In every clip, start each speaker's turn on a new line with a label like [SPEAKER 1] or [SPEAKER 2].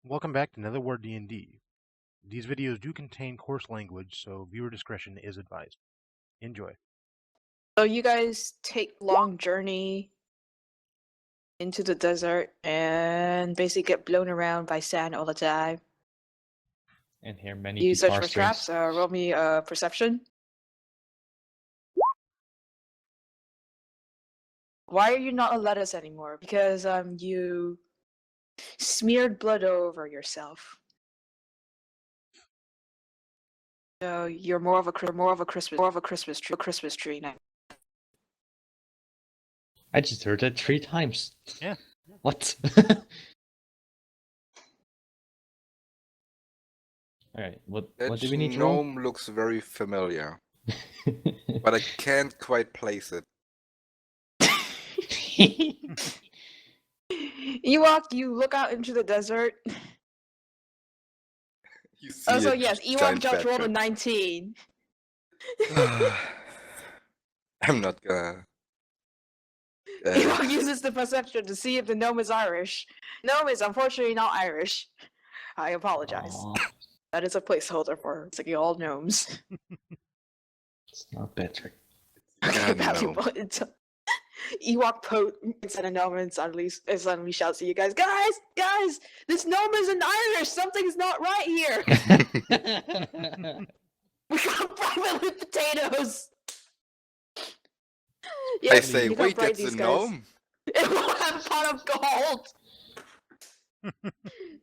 [SPEAKER 1] Welcome back to Nether War D&D. These videos do contain coarse language, so viewer discretion is advised. Enjoy.
[SPEAKER 2] So you guys take long journey into the desert and basically get blown around by sand all the time.
[SPEAKER 3] And hear many
[SPEAKER 2] You search
[SPEAKER 3] guitar
[SPEAKER 2] for
[SPEAKER 3] strings.
[SPEAKER 2] traps. Roll me perception. Why are you not a lettuce anymore? Because you smeared blood over yourself. So you're more of a Christmas tree now.
[SPEAKER 3] I just heard that 3 times.
[SPEAKER 1] Yeah.
[SPEAKER 3] What? Alright, what do we need to roll?
[SPEAKER 4] gnome looks very familiar, but I can't quite place it.
[SPEAKER 2] Ewok, you look out into the desert.
[SPEAKER 4] You see
[SPEAKER 2] Oh, so
[SPEAKER 4] a
[SPEAKER 2] yes, Ewok
[SPEAKER 4] giant
[SPEAKER 2] just rolled a
[SPEAKER 4] badger.
[SPEAKER 2] 19.
[SPEAKER 4] I'm not gonna.
[SPEAKER 2] Ewok uses the perception to see if the gnome is Irish. Gnome is unfortunately not Irish. I apologize.
[SPEAKER 3] Aw,
[SPEAKER 2] That is a placeholder for all gnomes.
[SPEAKER 3] it's not better.
[SPEAKER 4] Yeah, no.
[SPEAKER 2] Valuable. Ewok points at a gnome and suddenly shouts at you guys, guys, this gnome isn't Irish. Something's not right here. We got private with potatoes.
[SPEAKER 4] I
[SPEAKER 2] Yes,
[SPEAKER 4] say,
[SPEAKER 2] you got
[SPEAKER 4] wait,
[SPEAKER 2] bribe
[SPEAKER 4] that's a
[SPEAKER 2] these guys.
[SPEAKER 4] gnome.
[SPEAKER 2] It will have a pot of gold.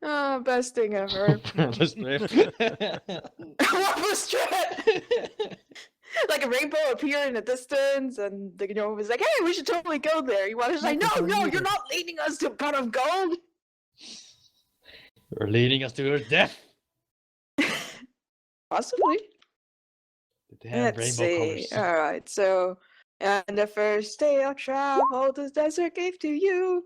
[SPEAKER 2] Oh, best thing ever.
[SPEAKER 3] Just drift.
[SPEAKER 2] What was strip? Like a rainbow appeared in the distance, and the gnome was like, "Hey, we should totally go there." You want to say, "No, you're not leading us to a pot of gold."
[SPEAKER 3] You're leading us to your death.
[SPEAKER 2] Possibly.
[SPEAKER 3] The damn
[SPEAKER 2] Let's
[SPEAKER 3] rainbow
[SPEAKER 2] see.
[SPEAKER 3] colors.
[SPEAKER 2] All right, so and the first day of travel the desert gave to you.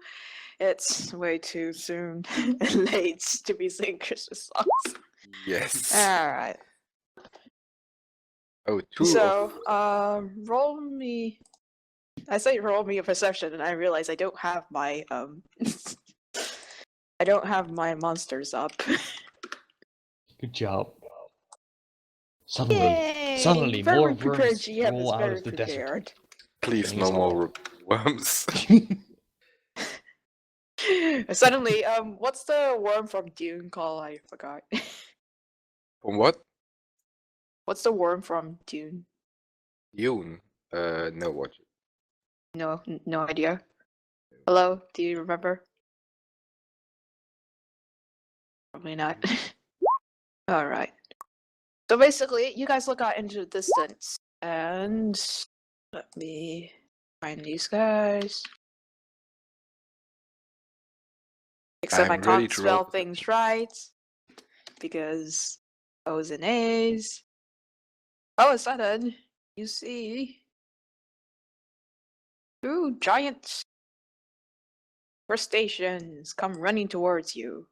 [SPEAKER 2] It's way too soon and late to be singing Christmas songs.
[SPEAKER 4] Yes.
[SPEAKER 2] All right.
[SPEAKER 4] Oh, two.
[SPEAKER 2] So, roll me. I say roll me a perception, and I realize I don't have my I don't have my monsters up.
[SPEAKER 3] Good job. Suddenly
[SPEAKER 2] Yay!
[SPEAKER 3] more
[SPEAKER 2] Very prepared.
[SPEAKER 3] worms
[SPEAKER 2] GM
[SPEAKER 3] roll
[SPEAKER 2] is
[SPEAKER 3] out
[SPEAKER 2] very
[SPEAKER 3] of the desert.
[SPEAKER 2] prepared.
[SPEAKER 4] Please,
[SPEAKER 3] Thing
[SPEAKER 4] no
[SPEAKER 3] is-
[SPEAKER 4] more worms.
[SPEAKER 2] Suddenly, what's the worm from Dune called? I forgot.
[SPEAKER 4] From what?
[SPEAKER 2] What's the worm from Dune?
[SPEAKER 4] Yoon. No, what?
[SPEAKER 2] No, no idea. Hello, do you remember? Probably not. All right. So basically, you guys look out into the distance, and let me find these guys. Except I
[SPEAKER 4] I'm ready
[SPEAKER 2] can't
[SPEAKER 4] to roll
[SPEAKER 2] spell things right because O's and A's. All of a sudden, you see two giant crustaceans come running towards you.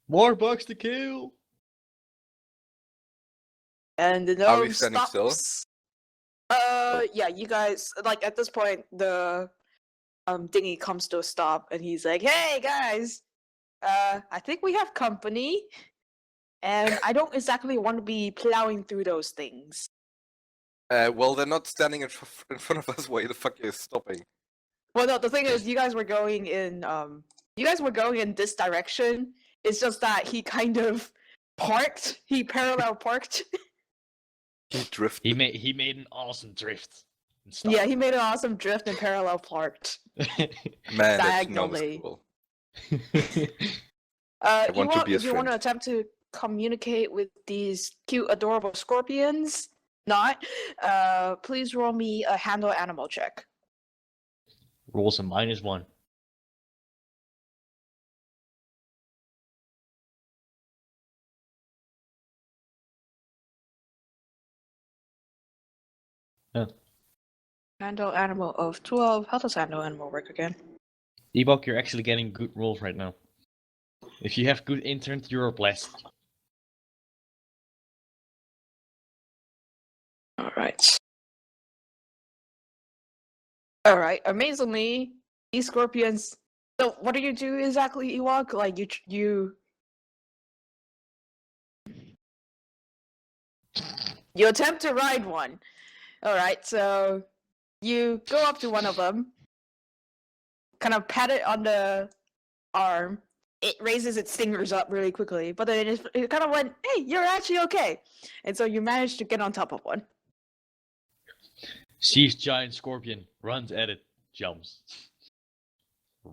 [SPEAKER 3] More bugs to kill.
[SPEAKER 2] And the
[SPEAKER 4] Are we
[SPEAKER 2] gnome
[SPEAKER 4] standing still?
[SPEAKER 2] stops. Yeah, you guys, like, at this point, the dinghy comes to a stop, and he's like, "Hey, guys, I think we have company, and I don't exactly want to be plowing through those things."
[SPEAKER 4] Well, they're not standing in front of us. Why the fuck are you stopping?
[SPEAKER 2] Well, no, the thing is, you guys were going in this direction. It's just that he kind of parked. He parallel parked.
[SPEAKER 4] He drifted.
[SPEAKER 3] He made an awesome drift. And
[SPEAKER 2] Yeah,
[SPEAKER 3] stopped.
[SPEAKER 2] he made an awesome drift and parallel parked.
[SPEAKER 4] Man, that gnome is
[SPEAKER 2] diagonally.
[SPEAKER 4] cool.
[SPEAKER 2] You
[SPEAKER 4] want to be his
[SPEAKER 2] if you want to
[SPEAKER 4] friend.
[SPEAKER 2] attempt to communicate with these cute, adorable scorpions, not, please roll me a handle animal check.
[SPEAKER 3] Rolls a -1.
[SPEAKER 2] Handle animal of 12. How does handle animal work again?
[SPEAKER 3] Ewok, you're actually getting good rolls right now. If you have good internet, you're blessed.
[SPEAKER 2] Alright. Alright, amazingly, these scorpions. So, what do you do exactly, Ewok? Like, you You attempt to ride one. All right, so you go up to one of them, kind of pat it on the arm. It raises its fingers up really quickly, but then it kind of went, "Hey, you're actually okay," and so you managed to get on top of one.
[SPEAKER 3] Sees giant scorpion, runs at it, jumps.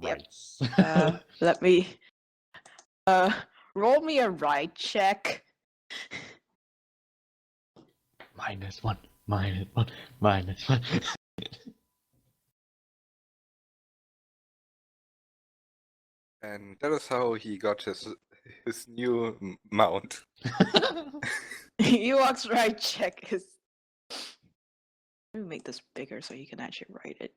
[SPEAKER 2] Yep.
[SPEAKER 3] Right.
[SPEAKER 2] Let me roll me a ride check.
[SPEAKER 3] -1, -1, -1.
[SPEAKER 4] And that is how he got his new mount.
[SPEAKER 2] Ewok's ride check is. Let me make this bigger so you can actually write it.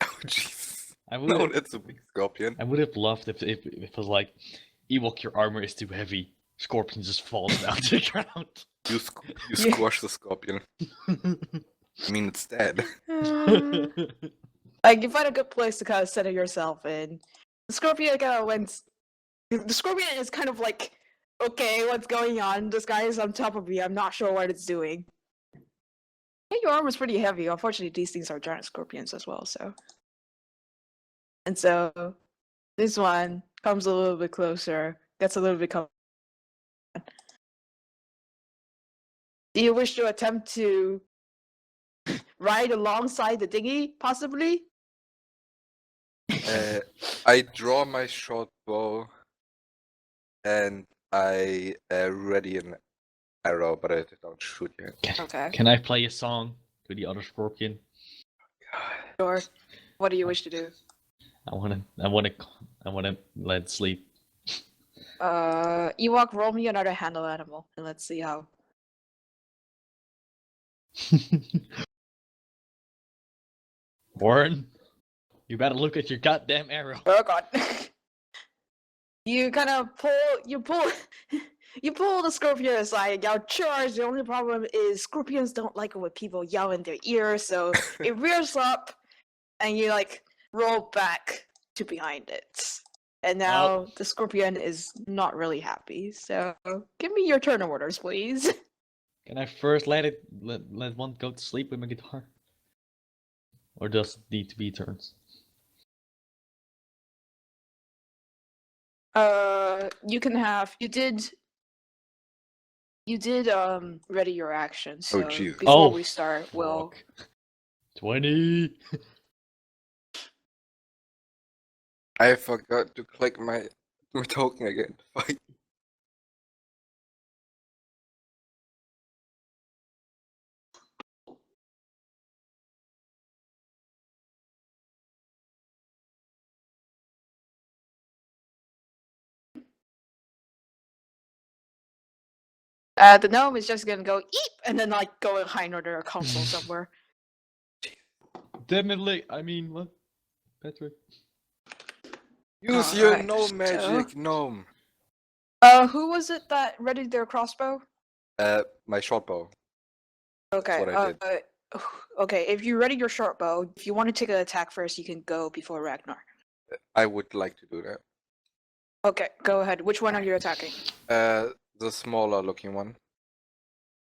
[SPEAKER 4] Oh jeez.
[SPEAKER 3] I
[SPEAKER 4] No,
[SPEAKER 3] would
[SPEAKER 4] that's a big scorpion.
[SPEAKER 3] I would have loved if it was like, Ewok, your armor is too heavy. Scorpion just falls down to the ground.
[SPEAKER 4] You
[SPEAKER 2] Yeah.
[SPEAKER 4] squash the scorpion. I mean, it's dead.
[SPEAKER 2] Like, you find a good place to kind of center yourself in. The scorpion kind of went. The scorpion is kind of like, okay, what's going on? This guy is on top of me. I'm not sure what it's doing. Yeah, your armor's pretty heavy. Unfortunately, these things are giant scorpions as well, so. And so, this one comes a little bit closer, gets a little bit Do you wish to attempt to ride alongside the dinghy, possibly?
[SPEAKER 4] I draw my short bow, and I ready an arrow, but I don't shoot yet.
[SPEAKER 2] Okay.
[SPEAKER 3] Can I play a song to the other scorpion?
[SPEAKER 2] Sure. What do you wish to do?
[SPEAKER 3] I wanna let it sleep.
[SPEAKER 2] Ewok, roll me another handle animal, and let's see how.
[SPEAKER 3] Warren, you better look at your goddamn arrow.
[SPEAKER 2] Oh god. You kind of you pull the scorpion aside, y'all charge. The only problem is scorpions don't like it when people yell in their ears, so it rears up, and you like roll back to behind it. And now the scorpion is not really happy, so give me your turn orders, please.
[SPEAKER 3] Can I first let one go to sleep with my guitar? Or does it need to be turns?
[SPEAKER 2] You can have. You did ready your action. So
[SPEAKER 4] jeez.
[SPEAKER 2] before we start, we'll.
[SPEAKER 3] Fuck. 20.
[SPEAKER 4] I forgot to click my token again. Fuck.
[SPEAKER 2] The gnome is just gonna go eep and then like go and hide under a console somewhere.
[SPEAKER 3] Definitely. I mean, what? Patrick.
[SPEAKER 4] Use your
[SPEAKER 2] Alright,
[SPEAKER 4] gnome
[SPEAKER 2] so-
[SPEAKER 4] magic, gnome.
[SPEAKER 2] Who was it that readied their crossbow?
[SPEAKER 4] My short bow.
[SPEAKER 2] Okay.
[SPEAKER 4] what I did.
[SPEAKER 2] Okay. If you ready your short bow, if you want to take an attack first, you can go before Ragnar.
[SPEAKER 4] I would like to do that.
[SPEAKER 2] Okay, go ahead. Which one are you attacking?
[SPEAKER 4] The smaller looking one.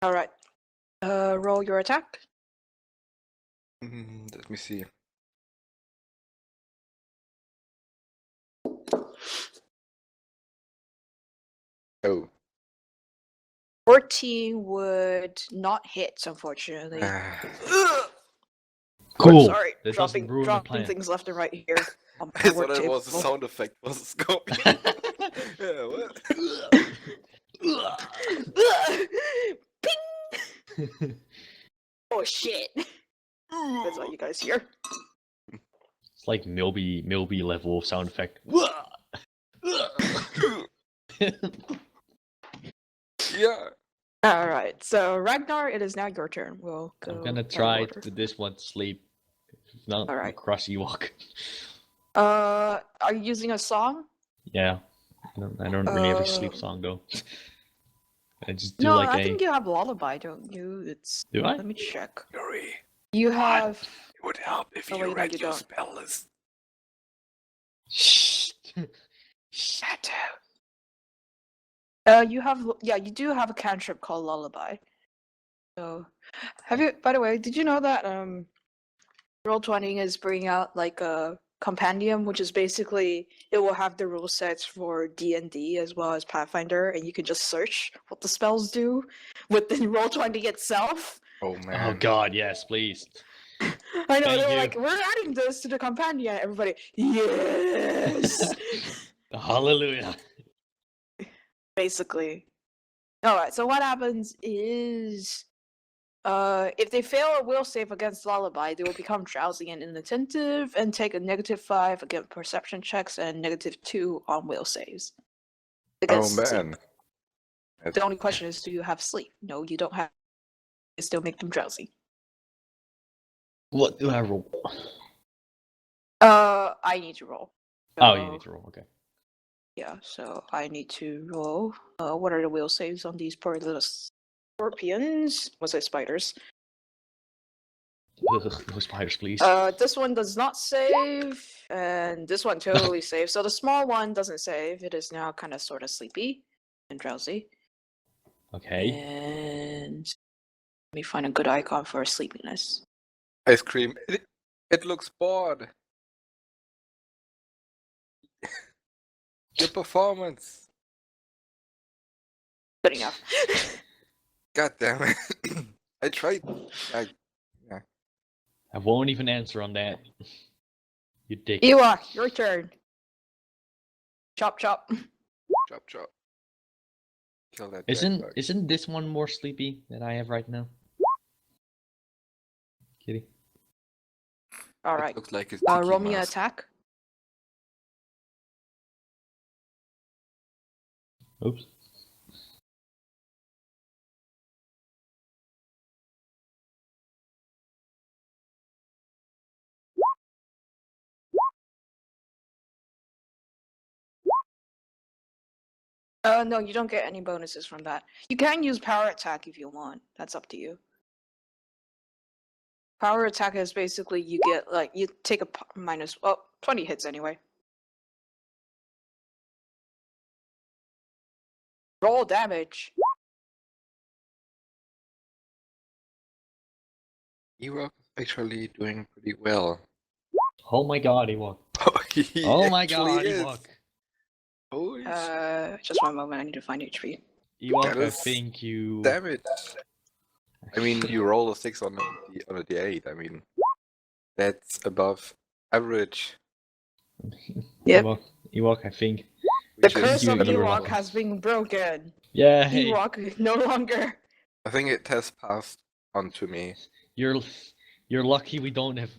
[SPEAKER 2] All right. Roll your attack.
[SPEAKER 4] Let me see. Oh.
[SPEAKER 2] 14 would not hit, unfortunately.
[SPEAKER 3] Cool.
[SPEAKER 2] Sorry,
[SPEAKER 3] This doesn't ruin the
[SPEAKER 2] dropping
[SPEAKER 3] plan.
[SPEAKER 2] things left and right here. On
[SPEAKER 4] I
[SPEAKER 2] my
[SPEAKER 4] thought
[SPEAKER 2] work
[SPEAKER 4] it
[SPEAKER 2] table.
[SPEAKER 4] was a sound effect for the scorpion. Yeah, what?
[SPEAKER 2] Ping! Oh shit! That's all you guys hear.
[SPEAKER 3] It's like Milby level of sound effect.
[SPEAKER 4] Yeah.
[SPEAKER 2] All right, so Ragnar, it is now your turn. We'll go.
[SPEAKER 3] I'm gonna
[SPEAKER 2] out of
[SPEAKER 3] try
[SPEAKER 2] order.
[SPEAKER 3] to this one to sleep. If not,
[SPEAKER 2] All right.
[SPEAKER 3] crush Ewok.
[SPEAKER 2] Are you using a song?
[SPEAKER 3] Yeah. I don't really have a sleep
[SPEAKER 2] Uh,
[SPEAKER 3] song though. I just do
[SPEAKER 2] No,
[SPEAKER 3] like
[SPEAKER 2] I
[SPEAKER 3] a.
[SPEAKER 2] think you have lullaby, don't you? It's.
[SPEAKER 3] Do I?
[SPEAKER 2] Let me check.
[SPEAKER 4] Youri,
[SPEAKER 2] You have.
[SPEAKER 4] it would help if
[SPEAKER 2] Oh,
[SPEAKER 4] you
[SPEAKER 2] wait, no,
[SPEAKER 4] read
[SPEAKER 2] you
[SPEAKER 4] your
[SPEAKER 2] don't.
[SPEAKER 4] spell list.
[SPEAKER 3] Shh.
[SPEAKER 2] Shadow. You have. Yeah, you do have a cantrip called lullaby. So, have you? By the way, did you know that Roll20 is bringing out like a compendium, which is basically it will have the rule sets for D&D as well as Pathfinder, and you can just search what the spells do within Roll20 itself.
[SPEAKER 4] Oh
[SPEAKER 3] Oh
[SPEAKER 4] man.
[SPEAKER 3] god, yes, please.
[SPEAKER 2] I know
[SPEAKER 3] Thank
[SPEAKER 2] they're
[SPEAKER 3] you.
[SPEAKER 2] like, we're adding this to the compendium. Everybody, yes.
[SPEAKER 3] Hallelujah.
[SPEAKER 2] Basically. All right. So what happens is, if they fail a will save against Lullaby, they will become drowsy and inattentive and take a -5 against perception checks and -2 on will saves.
[SPEAKER 4] Oh
[SPEAKER 2] Against sleep.
[SPEAKER 4] man.
[SPEAKER 2] The only question is, do you have sleep? No, you don't have. It still make them drowsy.
[SPEAKER 3] What do I roll?
[SPEAKER 2] I need to roll.
[SPEAKER 3] Oh, you
[SPEAKER 2] So,
[SPEAKER 3] need to roll, okay.
[SPEAKER 2] Yeah, so I need to roll. What are the will saves on these poor little scorpions? Was it spiders?
[SPEAKER 3] Ugh, no spiders, please.
[SPEAKER 2] This one does not save, and this one totally saves. So the small one doesn't save. It is now kind of sort of sleepy and drowsy.
[SPEAKER 3] Okay.
[SPEAKER 2] And let me find a good icon for sleepiness.
[SPEAKER 4] Ice cream. It looks bored. Your performance.
[SPEAKER 2] Good enough.
[SPEAKER 4] God damn it. I tried.
[SPEAKER 3] I won't even answer on that. You dick.
[SPEAKER 2] Ewok, your turn. Chop chop.
[SPEAKER 4] Chop chop. Kill that
[SPEAKER 3] Isn't
[SPEAKER 4] bug.
[SPEAKER 3] isn't this one more sleepy than I have right now? Kitty.
[SPEAKER 2] All
[SPEAKER 4] It
[SPEAKER 2] right.
[SPEAKER 4] looks like it's
[SPEAKER 2] Roll me an attack.
[SPEAKER 3] Oops.
[SPEAKER 2] No, you don't get any bonuses from that. You can use power attack if you want. That's up to you. Power attack is basically you get like you take a minus 20 hits anyway. Roll damage.
[SPEAKER 4] Ewok is actually doing pretty well.
[SPEAKER 3] Oh my god, Ewok.
[SPEAKER 4] He
[SPEAKER 3] Oh my
[SPEAKER 4] actually
[SPEAKER 3] god,
[SPEAKER 4] is.
[SPEAKER 3] Ewok.
[SPEAKER 4] Holy shit.
[SPEAKER 2] Just one moment. I need to find HP.
[SPEAKER 3] Ewok,
[SPEAKER 4] That
[SPEAKER 3] I
[SPEAKER 4] is
[SPEAKER 3] think you.
[SPEAKER 4] Damage. I mean, you roll a 6 on a D8. I mean, that's above average.
[SPEAKER 2] Yep.
[SPEAKER 3] Ewok, I think.
[SPEAKER 2] The
[SPEAKER 4] which is
[SPEAKER 2] curse of
[SPEAKER 3] you were
[SPEAKER 2] Ewok
[SPEAKER 3] lucky.
[SPEAKER 2] has been broken.
[SPEAKER 3] Yeah, hey.
[SPEAKER 2] Ewok no longer.
[SPEAKER 4] I think it has passed on to me.
[SPEAKER 3] You're lucky we don't have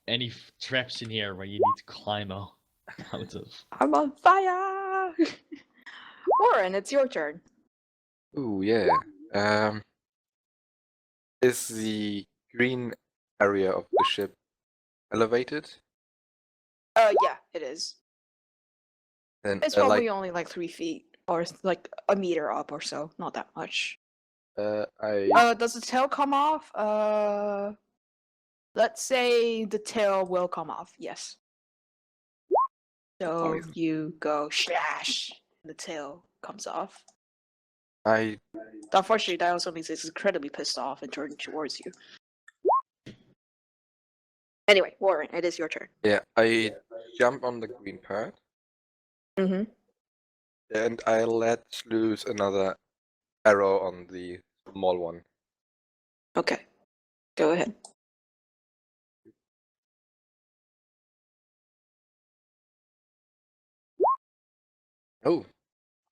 [SPEAKER 3] any traps in here where you need to climb out of.
[SPEAKER 2] I'm on fire. Warren, it's your turn.
[SPEAKER 4] Ooh, yeah. Is the green area of the ship elevated?
[SPEAKER 2] Yeah, it is.
[SPEAKER 4] Then
[SPEAKER 2] It's probably only like 3 feet or like a meter up or so. Not that much. Does the tail come off? Let's say the tail will come off. Yes. So
[SPEAKER 4] Nice.
[SPEAKER 2] you go slash, and the tail comes off.
[SPEAKER 4] I
[SPEAKER 2] Unfortunately, that also means it's incredibly pissed off and turning towards you. Anyway, Warren, it is your turn.
[SPEAKER 4] I jump on the green part
[SPEAKER 2] Mm-hmm.
[SPEAKER 4] and I let loose another arrow on the small one.
[SPEAKER 2] Okay. Go ahead.
[SPEAKER 4] Oh,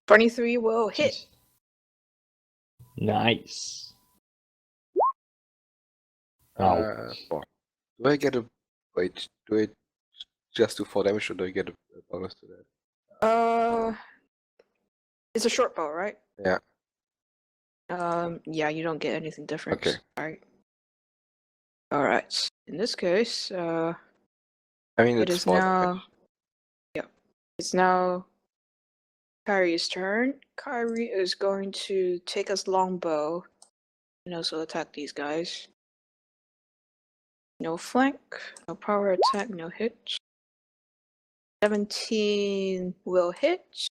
[SPEAKER 2] 23 will hit.
[SPEAKER 3] Nice. Oh.
[SPEAKER 4] do I get a wait? Do I just do 4 damage, or do I get a bonus to that?
[SPEAKER 2] It's a short bow, right?
[SPEAKER 4] Yeah.
[SPEAKER 2] Yeah, you don't get anything different.
[SPEAKER 4] Okay.
[SPEAKER 2] Alright. Alright. In this case,
[SPEAKER 4] I mean,
[SPEAKER 2] it
[SPEAKER 4] it's
[SPEAKER 2] is
[SPEAKER 4] 4
[SPEAKER 2] now.
[SPEAKER 4] damage.
[SPEAKER 2] Yep. It's now Kyrie's turn. Kyrie is going to take his longbow and also attack these guys. No flank, no power attack, no hit. 17 will hit.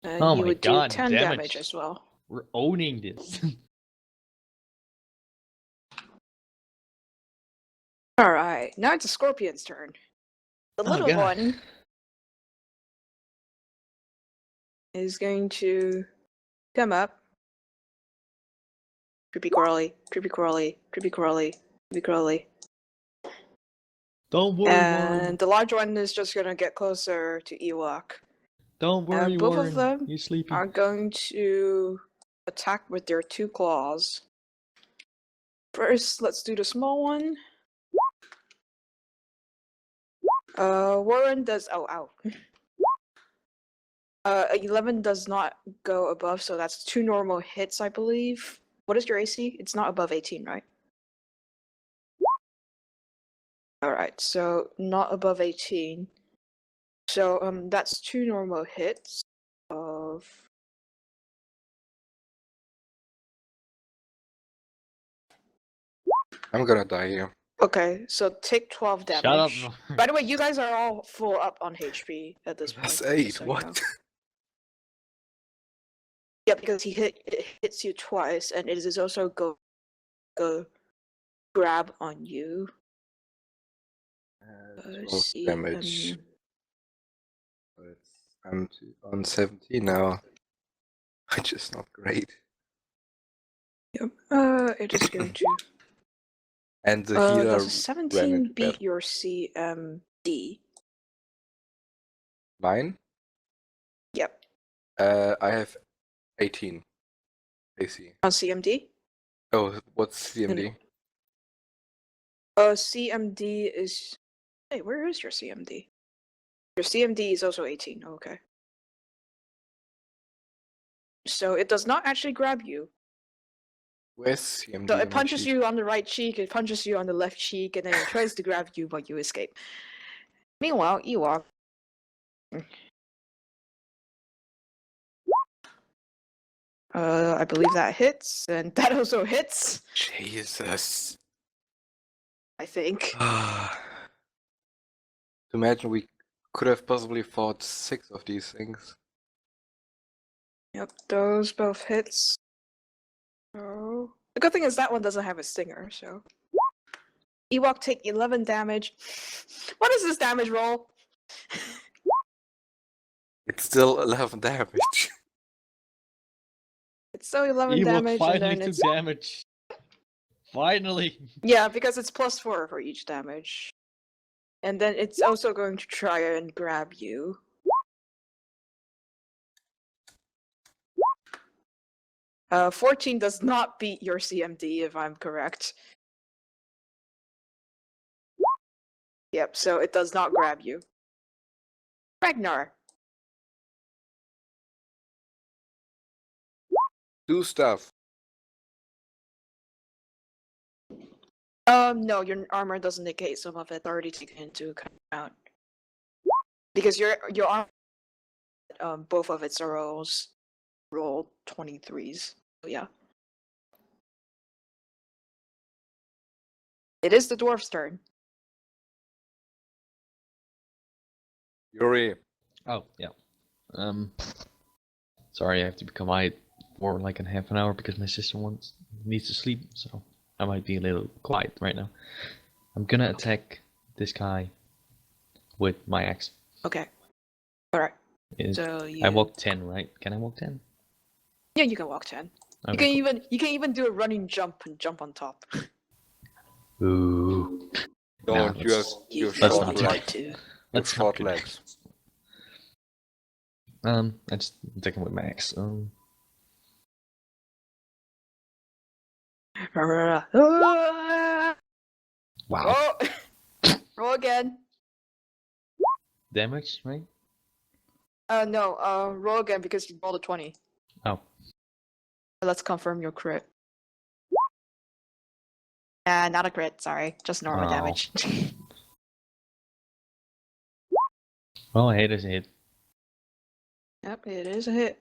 [SPEAKER 2] And
[SPEAKER 3] Oh
[SPEAKER 2] he
[SPEAKER 3] my
[SPEAKER 2] would do
[SPEAKER 3] god,
[SPEAKER 2] 10
[SPEAKER 3] damage.
[SPEAKER 2] damage as well.
[SPEAKER 3] We're owning this.
[SPEAKER 2] Alright, now it's the Scorpion's turn. The
[SPEAKER 3] Oh,
[SPEAKER 2] little
[SPEAKER 3] God.
[SPEAKER 2] one is going to come up. Creepy crawly, creepy crawly, creepy crawly, creepy crawly.
[SPEAKER 3] Don't worry, Warren.
[SPEAKER 2] And the large one is just gonna get closer to Ewok.
[SPEAKER 3] Don't worry,
[SPEAKER 2] both
[SPEAKER 3] Warren.
[SPEAKER 2] of them
[SPEAKER 3] You sleepy?
[SPEAKER 2] are going to attack with their 2 claws. First, let's do the small one. Warren does. Oh, ow. 11 does not go above, so that's 2 normal hits, I believe. What is your AC? It's not above 18, right? Alright, so not above 18. So, that's 2 normal hits of...
[SPEAKER 4] I'm gonna die here.
[SPEAKER 2] Okay, so take 12 damage.
[SPEAKER 3] Shut up.
[SPEAKER 2] By the way, you guys are all full up on HP at this point.
[SPEAKER 4] Plus
[SPEAKER 2] just
[SPEAKER 4] 8,
[SPEAKER 2] so you
[SPEAKER 4] what?
[SPEAKER 2] know. Yeah, because it hits you twice, and it is also go grab on you.
[SPEAKER 4] 12 damage. I'm on 17 now. Which is not great.
[SPEAKER 2] Yep. It is going to.
[SPEAKER 4] And the healer
[SPEAKER 2] Does a
[SPEAKER 4] ran
[SPEAKER 2] 17
[SPEAKER 4] into
[SPEAKER 2] beat
[SPEAKER 4] bed.
[SPEAKER 2] your CMD?
[SPEAKER 4] Mine?
[SPEAKER 2] Yep.
[SPEAKER 4] I have 18 AC.
[SPEAKER 2] On CMD?
[SPEAKER 4] Oh, what's CMD?
[SPEAKER 2] CMD is. Hey, where is your CMD? Your CMD is also 18. Okay. So it does not actually grab you.
[SPEAKER 4] Where's CMD?
[SPEAKER 2] So
[SPEAKER 4] on
[SPEAKER 2] it
[SPEAKER 4] my
[SPEAKER 2] punches
[SPEAKER 4] sheet?
[SPEAKER 2] you on the right cheek, it punches you on the left cheek, and then it tries to grab you, but you escape. Meanwhile, Ewok. I believe that hits, and that also hits,
[SPEAKER 4] Jesus.
[SPEAKER 2] I think.
[SPEAKER 4] Imagine we could have possibly fought 6 of these things.
[SPEAKER 2] Yep, those both hits. Oh. The good thing is that one doesn't have a stinger, so. Ewok take 11 damage. What is this damage roll?
[SPEAKER 4] It's still 11 damage.
[SPEAKER 2] It's still 11
[SPEAKER 3] Ewok
[SPEAKER 2] damage, and
[SPEAKER 3] finally
[SPEAKER 2] then
[SPEAKER 3] took
[SPEAKER 2] it's.
[SPEAKER 3] damage. Finally.
[SPEAKER 2] Yeah, because it's +4 for each damage. And then it's also going to try and grab you. Uh, 14 does not beat your CMD, if I'm correct. Yep, so it does not grab you. Ragnar.
[SPEAKER 4] Do stuff.
[SPEAKER 2] No, your armor doesn't negate some of it. Already taken into account. Because your armor, both of its rolls roll 23s. So yeah. It is the dwarf's turn.
[SPEAKER 4] Youri.
[SPEAKER 3] Oh, yeah. Sorry, I have to be quiet for like in half an hour because my sister needs to sleep, so I might be a little quiet right now. I'm gonna attack this guy with my axe.
[SPEAKER 2] Okay. Alright.
[SPEAKER 3] Is-
[SPEAKER 2] So you...
[SPEAKER 3] I walk 10, right? Can I walk 10?
[SPEAKER 2] Yeah, you can walk 10.
[SPEAKER 3] Okay,
[SPEAKER 2] You can even do a running jump and jump on top.
[SPEAKER 3] cool. Ooh.
[SPEAKER 4] Don't,
[SPEAKER 3] Nah,
[SPEAKER 4] you have
[SPEAKER 3] let's-
[SPEAKER 4] your
[SPEAKER 3] let's
[SPEAKER 4] short
[SPEAKER 3] not do
[SPEAKER 2] try
[SPEAKER 4] legs.
[SPEAKER 2] to.
[SPEAKER 4] Your
[SPEAKER 3] Let's
[SPEAKER 4] short
[SPEAKER 3] not do
[SPEAKER 4] legs.
[SPEAKER 3] that. I just attack him with my axe. Wow.
[SPEAKER 2] Oh! Roll again.
[SPEAKER 3] Damage, right?
[SPEAKER 2] No, roll again because you rolled a 20.
[SPEAKER 3] Oh.
[SPEAKER 2] Let's confirm your crit. Not a crit, sorry. Just normal
[SPEAKER 3] Oh.
[SPEAKER 2] damage.
[SPEAKER 3] Well, a hit is a hit.
[SPEAKER 2] Yep, it is a hit.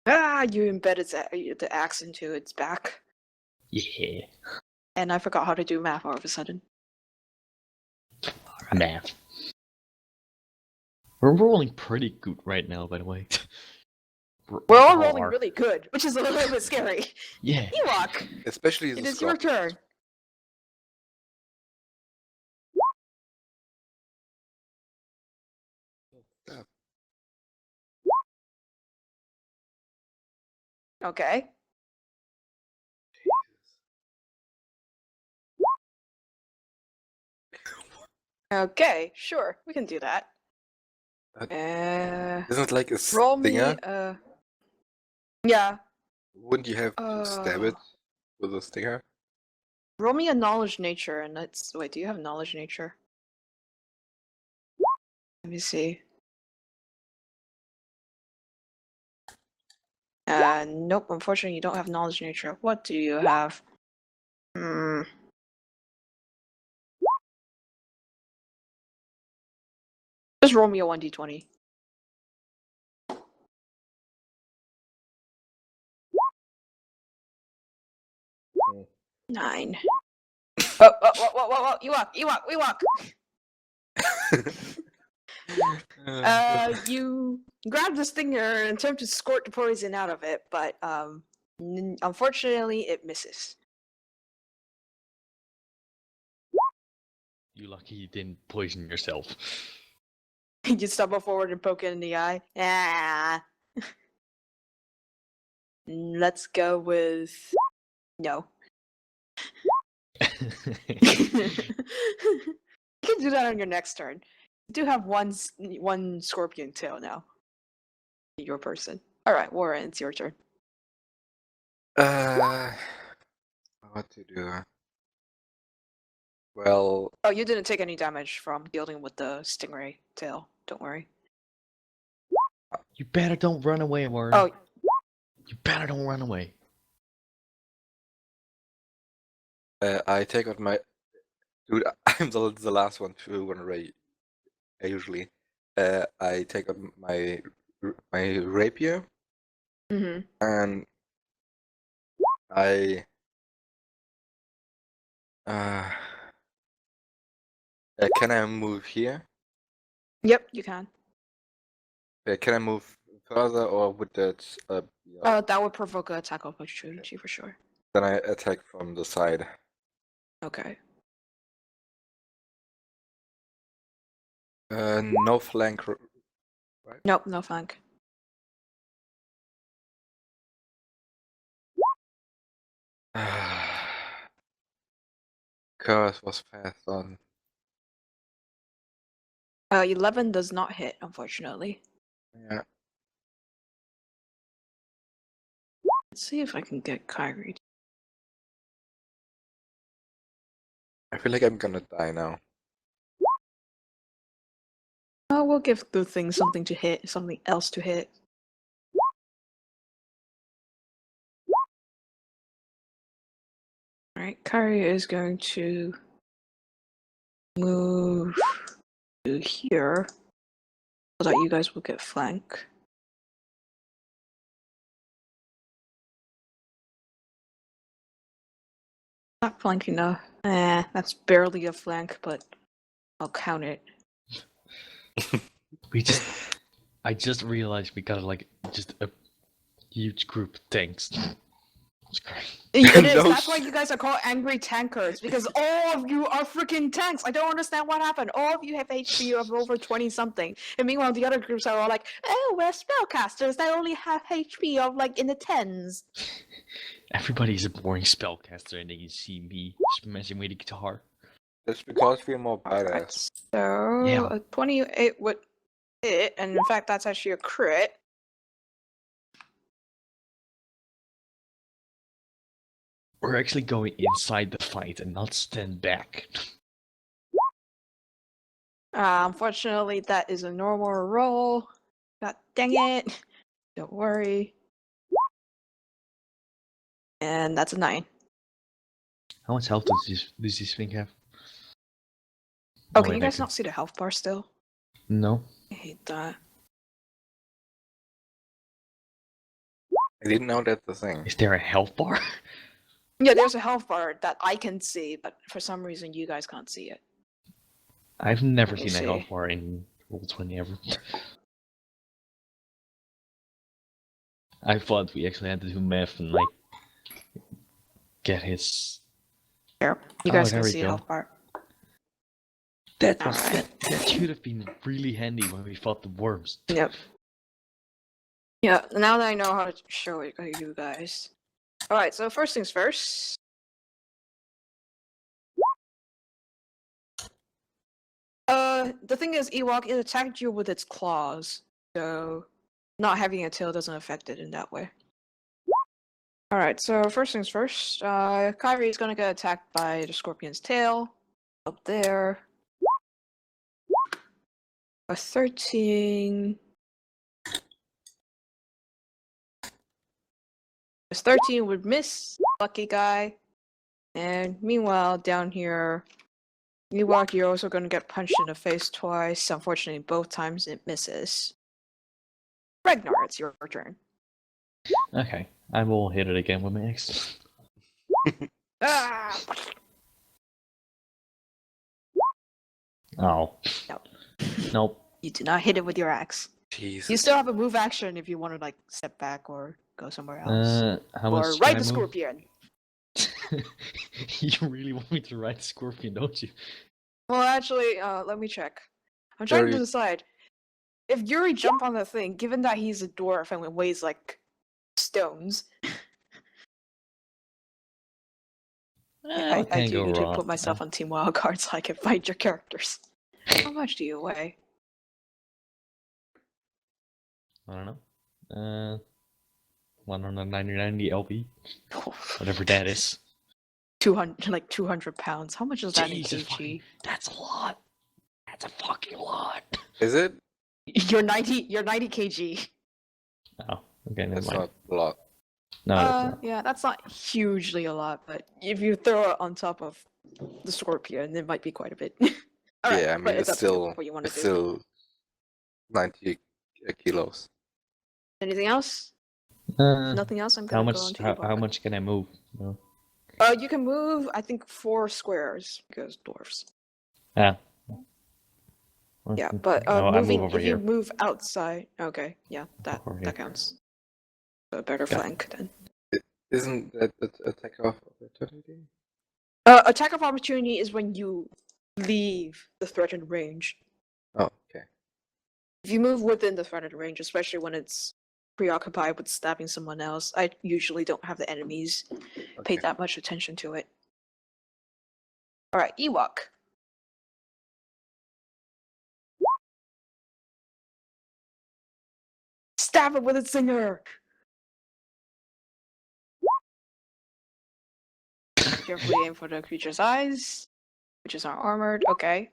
[SPEAKER 2] Ah, you embedded the axe into its back.
[SPEAKER 3] Yeah.
[SPEAKER 2] And I forgot how to do math all of a sudden.
[SPEAKER 3] Math. We're rolling pretty good right now, by the way.
[SPEAKER 2] We're all
[SPEAKER 3] We
[SPEAKER 2] rolling
[SPEAKER 3] are.
[SPEAKER 2] really good, which is a little bit scary.
[SPEAKER 3] Yeah.
[SPEAKER 2] Ewok,
[SPEAKER 4] Especially
[SPEAKER 2] it
[SPEAKER 4] the
[SPEAKER 2] is your
[SPEAKER 4] Skald.
[SPEAKER 2] turn.
[SPEAKER 4] Yeah.
[SPEAKER 2] Okay. Okay, sure, we can do that.
[SPEAKER 4] Isn't it like a
[SPEAKER 2] Roll me.
[SPEAKER 4] stinger?
[SPEAKER 2] Yeah.
[SPEAKER 4] Wouldn't you have to stab it with a stinger?
[SPEAKER 2] Roll me a knowledge nature, and let's wait. Do you have knowledge nature? Let me see. Nope. Unfortunately, you don't have knowledge nature. What do you have? Hmm. Just roll me a 1d20.
[SPEAKER 4] Hmm.
[SPEAKER 2] 9. Oh, Ewok. You grab the stinger and attempt to squirt the poison out of it, but unfortunately, it misses.
[SPEAKER 3] You lucky you didn't poison yourself.
[SPEAKER 2] You stumble forward and poke it in the eye. Ah. Let's go with no. You can do that on your next turn. You do have one scorpion tail now. Your person. All right, Warren, it's your turn.
[SPEAKER 4] What to do? Well,
[SPEAKER 2] Oh, you didn't take any damage from dealing with the stingray tail. Don't worry.
[SPEAKER 3] You better don't run away, Warren.
[SPEAKER 2] Oh,
[SPEAKER 3] You better don't run away.
[SPEAKER 4] I take out my dude. I'm the last one to run away. Usually, I take out my rapier
[SPEAKER 2] mm-hmm.
[SPEAKER 4] and I can I move here?
[SPEAKER 2] Yep, you can.
[SPEAKER 4] Can I move further, or would that be
[SPEAKER 2] That would provoke an attack opportunity for sure.
[SPEAKER 4] then I attack from the side?
[SPEAKER 2] Okay.
[SPEAKER 4] No flank. Right?
[SPEAKER 2] Nope, no flank.
[SPEAKER 4] Curse was fast on.
[SPEAKER 2] 11 does not hit, unfortunately.
[SPEAKER 4] Yeah.
[SPEAKER 2] Let's see if I can get Kyrie.
[SPEAKER 4] I feel like I'm gonna die now.
[SPEAKER 2] Oh, we'll give the thing something to hit, something else to hit. Alright, Kyrie is going to move to here so that you guys will get flank. Not flank enough. That's barely a flank, but I'll count it.
[SPEAKER 3] I just realized we got like just a huge group of tanks. It's great.
[SPEAKER 2] It is.
[SPEAKER 4] No
[SPEAKER 2] That's why you guys are called Angry Tankards, because all of you are freaking tanks. I don't understand what happened. All of you have HP of over 20 something, and meanwhile the other groups are all like, "Oh, we're spellcasters that only have HP of like in the tens."
[SPEAKER 3] Everybody's a boring spellcaster, and then you see me smashing with the guitar.
[SPEAKER 4] That's because we're more
[SPEAKER 2] Right,
[SPEAKER 4] badass.
[SPEAKER 2] so
[SPEAKER 3] Yeah.
[SPEAKER 2] a 28 would hit, and in fact that's actually a crit.
[SPEAKER 3] We're actually going inside the fight and not stand back.
[SPEAKER 2] Unfortunately, that is a normal roll. God dang it. Don't worry. And that's a 9.
[SPEAKER 3] How much health does this thing have?
[SPEAKER 2] Oh,
[SPEAKER 3] Oh,
[SPEAKER 2] can
[SPEAKER 3] wait,
[SPEAKER 2] you
[SPEAKER 3] I
[SPEAKER 2] guys not see the health bar still?
[SPEAKER 3] No.
[SPEAKER 2] I hate that.
[SPEAKER 4] I didn't know that's the thing.
[SPEAKER 3] Is there a health bar?
[SPEAKER 2] Yeah, there's a health bar that I can see, but for some reason you guys can't see it.
[SPEAKER 3] I've never
[SPEAKER 2] Let me
[SPEAKER 3] seen a
[SPEAKER 2] see.
[SPEAKER 3] health bar in Roll20 ever. I thought we actually had to do math and like get his.
[SPEAKER 2] Here, you
[SPEAKER 3] Oh,
[SPEAKER 2] guys
[SPEAKER 3] there
[SPEAKER 2] can
[SPEAKER 3] we
[SPEAKER 2] see
[SPEAKER 3] go.
[SPEAKER 2] how far.
[SPEAKER 3] That
[SPEAKER 2] Alright.
[SPEAKER 3] that should have been really handy when we fought the worms.
[SPEAKER 2] Yep. Yeah, now that I know how to show it to you guys. Alright, so first things first. The thing is, Ewok, it attacked you with its claws, so not having a tail doesn't affect it in that way. Alright, so first things first, Kyrie is gonna get attacked by the scorpion's tail. Up there. A 13. This 13 would miss, lucky guy. And meanwhile, down here, Ewok, you're also gonna get punched in the face twice. Unfortunately, both times it misses. Ragnar, it's your turn.
[SPEAKER 3] Okay, I will hit it again with my axe.
[SPEAKER 2] Ah!
[SPEAKER 3] Oh.
[SPEAKER 2] No.
[SPEAKER 3] Nope.
[SPEAKER 2] You do not hit it with your axe.
[SPEAKER 4] Jesus.
[SPEAKER 2] You still have a move action if you want to like step back or go somewhere else.
[SPEAKER 3] How much?
[SPEAKER 2] Or
[SPEAKER 3] can
[SPEAKER 2] ride
[SPEAKER 3] I
[SPEAKER 2] the
[SPEAKER 3] move?
[SPEAKER 2] scorpion.
[SPEAKER 3] You really want me to ride the scorpion, don't you?
[SPEAKER 2] Well, actually, let me check. I'm trying to
[SPEAKER 4] Very-
[SPEAKER 2] decide. If Youri jumped on the thing, given that he's a dwarf and weighs like stones, I
[SPEAKER 3] can't
[SPEAKER 2] do
[SPEAKER 3] go
[SPEAKER 2] need to
[SPEAKER 3] wrong.
[SPEAKER 2] put myself on Team Wildcard so I can find your characters. How much do you weigh?
[SPEAKER 3] I don't know. 190 LB, whatever that is.
[SPEAKER 2] 200 pounds. How much is that in
[SPEAKER 3] Jesus
[SPEAKER 2] kg?
[SPEAKER 3] fucking- that's a lot. That's a fucking lot.
[SPEAKER 4] Is it?
[SPEAKER 2] You're 90 kg.
[SPEAKER 3] Oh, okay, never
[SPEAKER 4] That's
[SPEAKER 3] mind.
[SPEAKER 4] not a lot.
[SPEAKER 3] No, that's not.
[SPEAKER 2] Yeah, that's not hugely a lot, but if you throw it on top of the scorpion, it might be quite a bit. Alright,
[SPEAKER 4] Yeah, I mean,
[SPEAKER 2] but
[SPEAKER 4] it's
[SPEAKER 2] up to you
[SPEAKER 4] still
[SPEAKER 2] what you want to
[SPEAKER 4] it's
[SPEAKER 2] do.
[SPEAKER 4] still 90 kilos.
[SPEAKER 2] Anything else?
[SPEAKER 3] Uh,
[SPEAKER 2] Nothing else? I'm
[SPEAKER 3] how
[SPEAKER 2] gonna go
[SPEAKER 3] much?
[SPEAKER 2] on to
[SPEAKER 3] How
[SPEAKER 2] Ewok.
[SPEAKER 3] much can I move? No.
[SPEAKER 2] You can move, I think, 4 squares because dwarfs.
[SPEAKER 3] Ah.
[SPEAKER 2] Yeah, but
[SPEAKER 3] No, I move
[SPEAKER 2] moving
[SPEAKER 3] over
[SPEAKER 2] if
[SPEAKER 3] here.
[SPEAKER 2] you move outside, okay, yeah, that
[SPEAKER 3] Over here.
[SPEAKER 2] that counts. So a better
[SPEAKER 3] Got it.
[SPEAKER 2] flank then.
[SPEAKER 4] Isn't that attack of opportunity?
[SPEAKER 2] Attack of opportunity is when you leave the threatened range.
[SPEAKER 4] Oh, okay.
[SPEAKER 2] If you move within the threatened range, especially when it's preoccupied with stabbing someone else, I usually don't have the enemies pay
[SPEAKER 4] Okay.
[SPEAKER 2] that much attention to it. Alright, Ewok. Stab it with its singer! Carefully aim for the creature's eyes, which is not armored. Okay.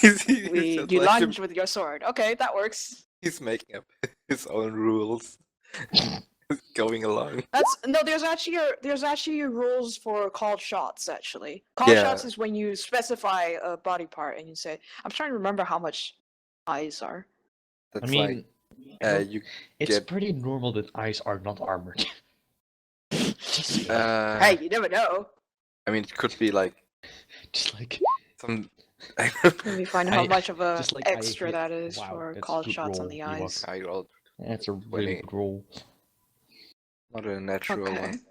[SPEAKER 4] He's
[SPEAKER 2] You
[SPEAKER 4] just like
[SPEAKER 2] lunge with your sword. Okay, that works.
[SPEAKER 4] he's making up his own rules. Going along.
[SPEAKER 2] That's no. There's actually rules for called shots. Actually, called
[SPEAKER 4] Yeah.
[SPEAKER 2] shots is when you specify a body part and you say, "I'm trying to remember how much eyes are."
[SPEAKER 4] That's
[SPEAKER 3] I mean,
[SPEAKER 4] like you
[SPEAKER 3] it's
[SPEAKER 4] get
[SPEAKER 3] pretty normal that eyes are not armored. Just saying.
[SPEAKER 2] Hey, you never know.
[SPEAKER 4] I mean, it could be like
[SPEAKER 3] Just like
[SPEAKER 4] some.
[SPEAKER 2] Let me find how
[SPEAKER 3] I-
[SPEAKER 2] much of a
[SPEAKER 3] just like I
[SPEAKER 2] extra
[SPEAKER 3] hit-
[SPEAKER 2] that is
[SPEAKER 3] wow,
[SPEAKER 2] for
[SPEAKER 3] that's a
[SPEAKER 2] called
[SPEAKER 3] good
[SPEAKER 2] shots on
[SPEAKER 3] roll,
[SPEAKER 2] the
[SPEAKER 3] Ewok.
[SPEAKER 2] eyes.
[SPEAKER 4] I rolled
[SPEAKER 3] that's a really
[SPEAKER 4] Winning.
[SPEAKER 3] good roll.
[SPEAKER 4] not a natural
[SPEAKER 2] Okay.
[SPEAKER 4] one.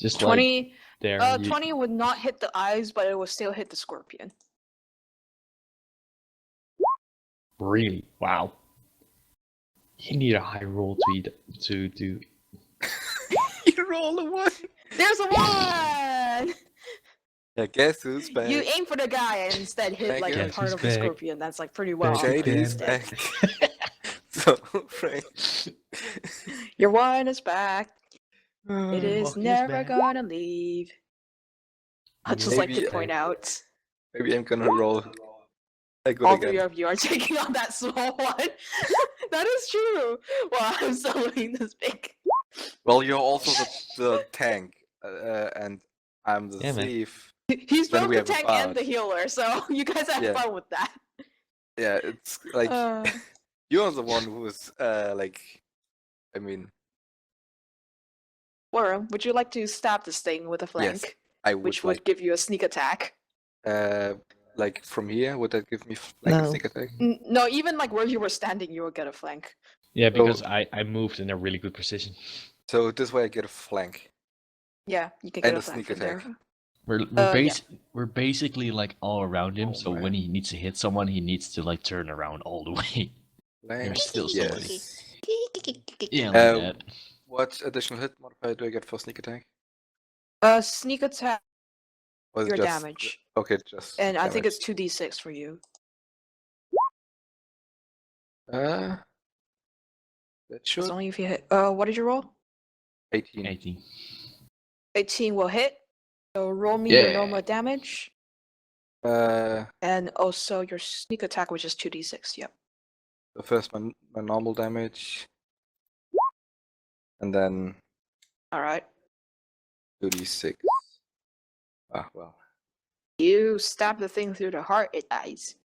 [SPEAKER 3] Just
[SPEAKER 2] 20.
[SPEAKER 3] like there.
[SPEAKER 2] 20 would not hit the eyes, but it will still hit the scorpion.
[SPEAKER 3] Really? Wow. You need a high roll to do.
[SPEAKER 4] You roll a one.
[SPEAKER 2] There's a 1.
[SPEAKER 4] Yeah, guess who's back?
[SPEAKER 2] You aim for the guy and instead hit
[SPEAKER 4] Back
[SPEAKER 2] like a
[SPEAKER 4] in.
[SPEAKER 2] part
[SPEAKER 3] Who's
[SPEAKER 2] of the
[SPEAKER 3] back?
[SPEAKER 2] scorpion. That's like pretty well.
[SPEAKER 3] Back
[SPEAKER 2] armored
[SPEAKER 4] Shady's
[SPEAKER 2] instead.
[SPEAKER 4] back. So, Frank.
[SPEAKER 2] Your wine is back. It is
[SPEAKER 3] Ewok is
[SPEAKER 2] never
[SPEAKER 3] back.
[SPEAKER 2] gonna leave. I'd just like to
[SPEAKER 4] Maybe-
[SPEAKER 2] point out,
[SPEAKER 4] Maybe I'm gonna roll a good
[SPEAKER 2] all
[SPEAKER 4] again.
[SPEAKER 2] 3 of you are taking on that small one. That is true. Well, I'm soloing this big.
[SPEAKER 4] Well, you're also the tank, and I'm the
[SPEAKER 3] Yeah, man.
[SPEAKER 4] thief.
[SPEAKER 2] He's
[SPEAKER 4] Then
[SPEAKER 2] both
[SPEAKER 4] we
[SPEAKER 2] the
[SPEAKER 4] have a
[SPEAKER 2] tank and the
[SPEAKER 4] bard.
[SPEAKER 2] healer, so you guys have
[SPEAKER 4] Yeah.
[SPEAKER 2] fun with that.
[SPEAKER 4] Yeah, it's like you're the one who's like, I mean,
[SPEAKER 2] Laura, would you like to stab this thing with a flank,
[SPEAKER 4] yes, I would
[SPEAKER 2] which
[SPEAKER 4] like.
[SPEAKER 2] would give you a sneak attack?
[SPEAKER 4] Like from here, would that give me like a
[SPEAKER 3] No.
[SPEAKER 4] sneak attack?
[SPEAKER 2] No, even like where you were standing, you will get a flank.
[SPEAKER 3] Yeah, because I moved in a really good position.
[SPEAKER 4] So this way I get a flank.
[SPEAKER 2] Yeah, you can
[SPEAKER 4] And
[SPEAKER 2] get
[SPEAKER 4] a
[SPEAKER 2] a flank
[SPEAKER 4] sneak
[SPEAKER 2] from there.
[SPEAKER 4] attack.
[SPEAKER 3] We're basically like all around him.
[SPEAKER 4] Oh,
[SPEAKER 3] So
[SPEAKER 4] man.
[SPEAKER 3] when he needs to hit someone, he needs to like turn around all the way.
[SPEAKER 4] Flank,
[SPEAKER 3] There's still somebody.
[SPEAKER 4] yes.
[SPEAKER 3] Yeah, like
[SPEAKER 4] Uh,
[SPEAKER 3] that.
[SPEAKER 4] What additional hit modifier do I get for sneak attack?
[SPEAKER 2] Sneak attack,
[SPEAKER 4] Or is it
[SPEAKER 2] your
[SPEAKER 4] just
[SPEAKER 2] damage.
[SPEAKER 4] okay? Just
[SPEAKER 2] And I think
[SPEAKER 4] damage.
[SPEAKER 2] it's 2d6 for you.
[SPEAKER 4] That
[SPEAKER 2] It's
[SPEAKER 4] should
[SPEAKER 2] only if you hit. What did you roll?
[SPEAKER 4] 18.
[SPEAKER 3] 18.
[SPEAKER 2] 18 will hit. So roll me your
[SPEAKER 3] Yeah.
[SPEAKER 2] normal damage.
[SPEAKER 4] Uh,
[SPEAKER 2] And also your sneak attack, which is 2d6. Yep.
[SPEAKER 4] so first my normal damage, and then
[SPEAKER 2] Alright.
[SPEAKER 4] 2d6. Ah well.
[SPEAKER 2] You stab the thing through the heart, it dies.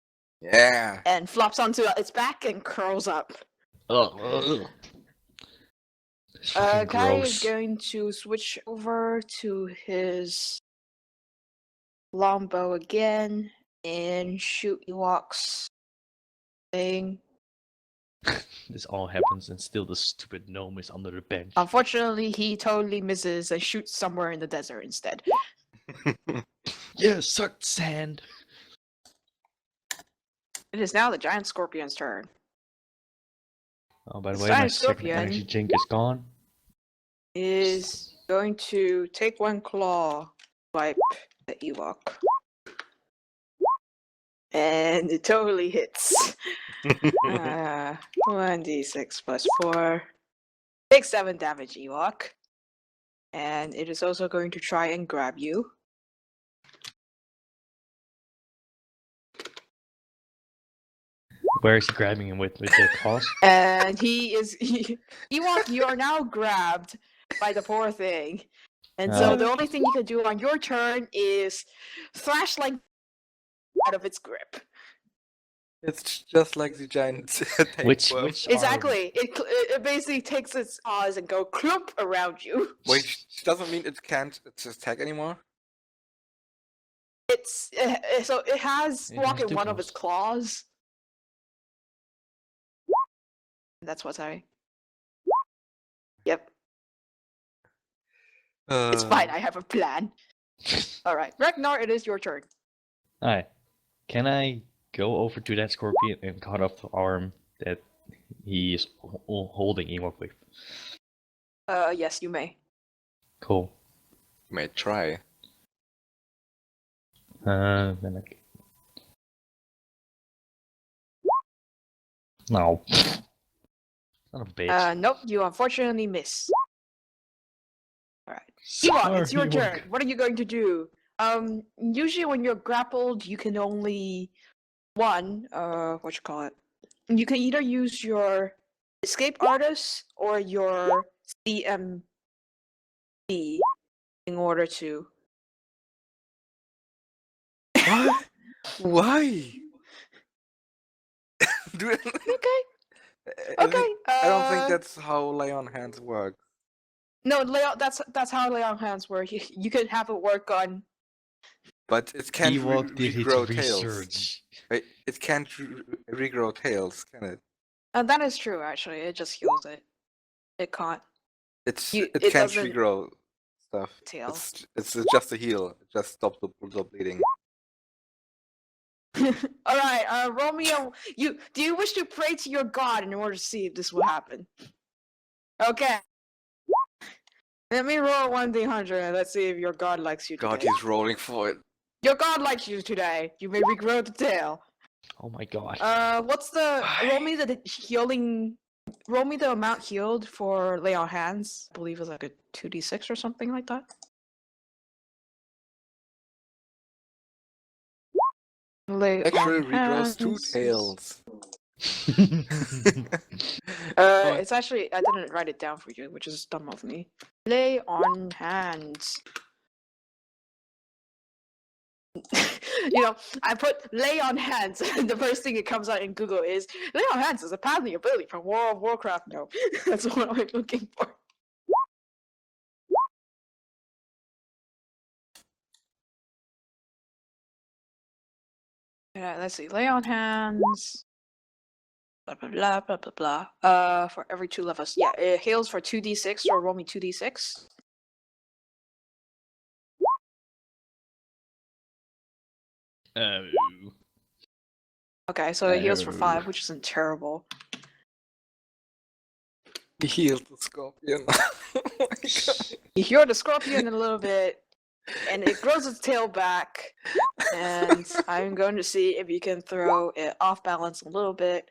[SPEAKER 4] Yeah.
[SPEAKER 2] And flops onto its back and curls up.
[SPEAKER 3] Ugh. It's fucking
[SPEAKER 2] Kyrie is
[SPEAKER 3] gross.
[SPEAKER 2] going to switch over to his longbow again and shoot Ewok's thing.
[SPEAKER 3] This all happens, and still the stupid gnome is under the bench.
[SPEAKER 2] Unfortunately, he totally misses and shoots somewhere in the desert instead.
[SPEAKER 3] Yeah, sucked sand.
[SPEAKER 2] It is now the giant scorpion's turn.
[SPEAKER 3] Oh, by the
[SPEAKER 2] The
[SPEAKER 3] way, my
[SPEAKER 2] giant
[SPEAKER 3] second
[SPEAKER 2] scorpion
[SPEAKER 3] energy drink is gone.
[SPEAKER 2] Is going to take one claw, swipe the Ewok. And it totally hits. 1d6 plus 4. Take 7 damage, Ewok. And it is also going to try and grab you.
[SPEAKER 3] Where is he grabbing him with the claws?
[SPEAKER 2] And Ewok, you are now grabbed by the poor thing. And so the only thing you can do on your turn is thrash like out of its grip.
[SPEAKER 4] It's just like the giant
[SPEAKER 3] Which
[SPEAKER 4] tapeworm.
[SPEAKER 2] Exactly. It basically takes its paws and go clump around you.
[SPEAKER 4] Wait, doesn't mean it can't attack anymore?
[SPEAKER 2] It's so it has
[SPEAKER 3] It
[SPEAKER 2] Walk
[SPEAKER 3] has
[SPEAKER 2] in
[SPEAKER 3] two
[SPEAKER 2] one of its claws. That's what's I. Yep. It's fine. I have a plan. All right, Ragnar, it is your turn.
[SPEAKER 3] Alright. Can I go over to that scorpion and cut off the arm that he is holding Ewok with?
[SPEAKER 2] Yes, you may.
[SPEAKER 3] Cool.
[SPEAKER 4] You may try.
[SPEAKER 3] Then I... No. Son of a bitch.
[SPEAKER 2] Nope, you unfortunately miss. All right, Ewok, it's your
[SPEAKER 3] Sorry, Ewok.
[SPEAKER 2] turn. What are you going to do? Usually when you're grappled, you can only what you call it? You can either use your escape artist or your CMB in order to.
[SPEAKER 4] What? Why? Dude,
[SPEAKER 2] Okay.
[SPEAKER 4] I
[SPEAKER 2] Okay.
[SPEAKER 4] don't think that's how lay on hands work.
[SPEAKER 2] No, that's how lay on hands work. You can have it work on.
[SPEAKER 4] But it can't
[SPEAKER 3] Ewok did his
[SPEAKER 4] regrow tails.
[SPEAKER 3] research.
[SPEAKER 4] It can't regrow tails, can it?
[SPEAKER 2] That is true. Actually, it just heals it. It can't.
[SPEAKER 4] It
[SPEAKER 2] it
[SPEAKER 4] can't
[SPEAKER 2] doesn't-
[SPEAKER 4] regrow stuff.
[SPEAKER 2] Tails.
[SPEAKER 4] It's just a heal. It just stops the bleeding.
[SPEAKER 2] All right, Romeo. Do you wish to pray to your god in order to see if this will happen? Okay. Let me roll 1d100 and let's see if your god likes you today.
[SPEAKER 4] God, he's rolling for it.
[SPEAKER 2] Your god likes you today. You may regrow the tail.
[SPEAKER 3] Oh my god.
[SPEAKER 2] What's the roll me the healing? Roll me the amount healed for lay on hands. I believe it's like a 2d6 or something like that. Lay
[SPEAKER 4] Actually,
[SPEAKER 2] on
[SPEAKER 4] regrows 2
[SPEAKER 2] hands.
[SPEAKER 4] tails.
[SPEAKER 2] It's actually I didn't write it down for you, which is dumb of me. Lay on hands. I put lay on hands, and the first thing that comes out in Google is lay on hands is a paladin ability from World of Warcraft. No, that's what I'm looking for. Yeah, let's see. Lay on hands. Blah blah blah blah blah blah. For every 2 levels. Yeah, it heals for 2d6, so roll me 2d6.
[SPEAKER 3] Oh.
[SPEAKER 2] Okay, so it heals for
[SPEAKER 3] Oh.
[SPEAKER 2] 5, which isn't terrible.
[SPEAKER 4] He healed the scorpion. Oh my god.
[SPEAKER 2] You hear the scorpion a little bit, and it grows its tail back. And I'm going to see if you can throw it off balance a little bit.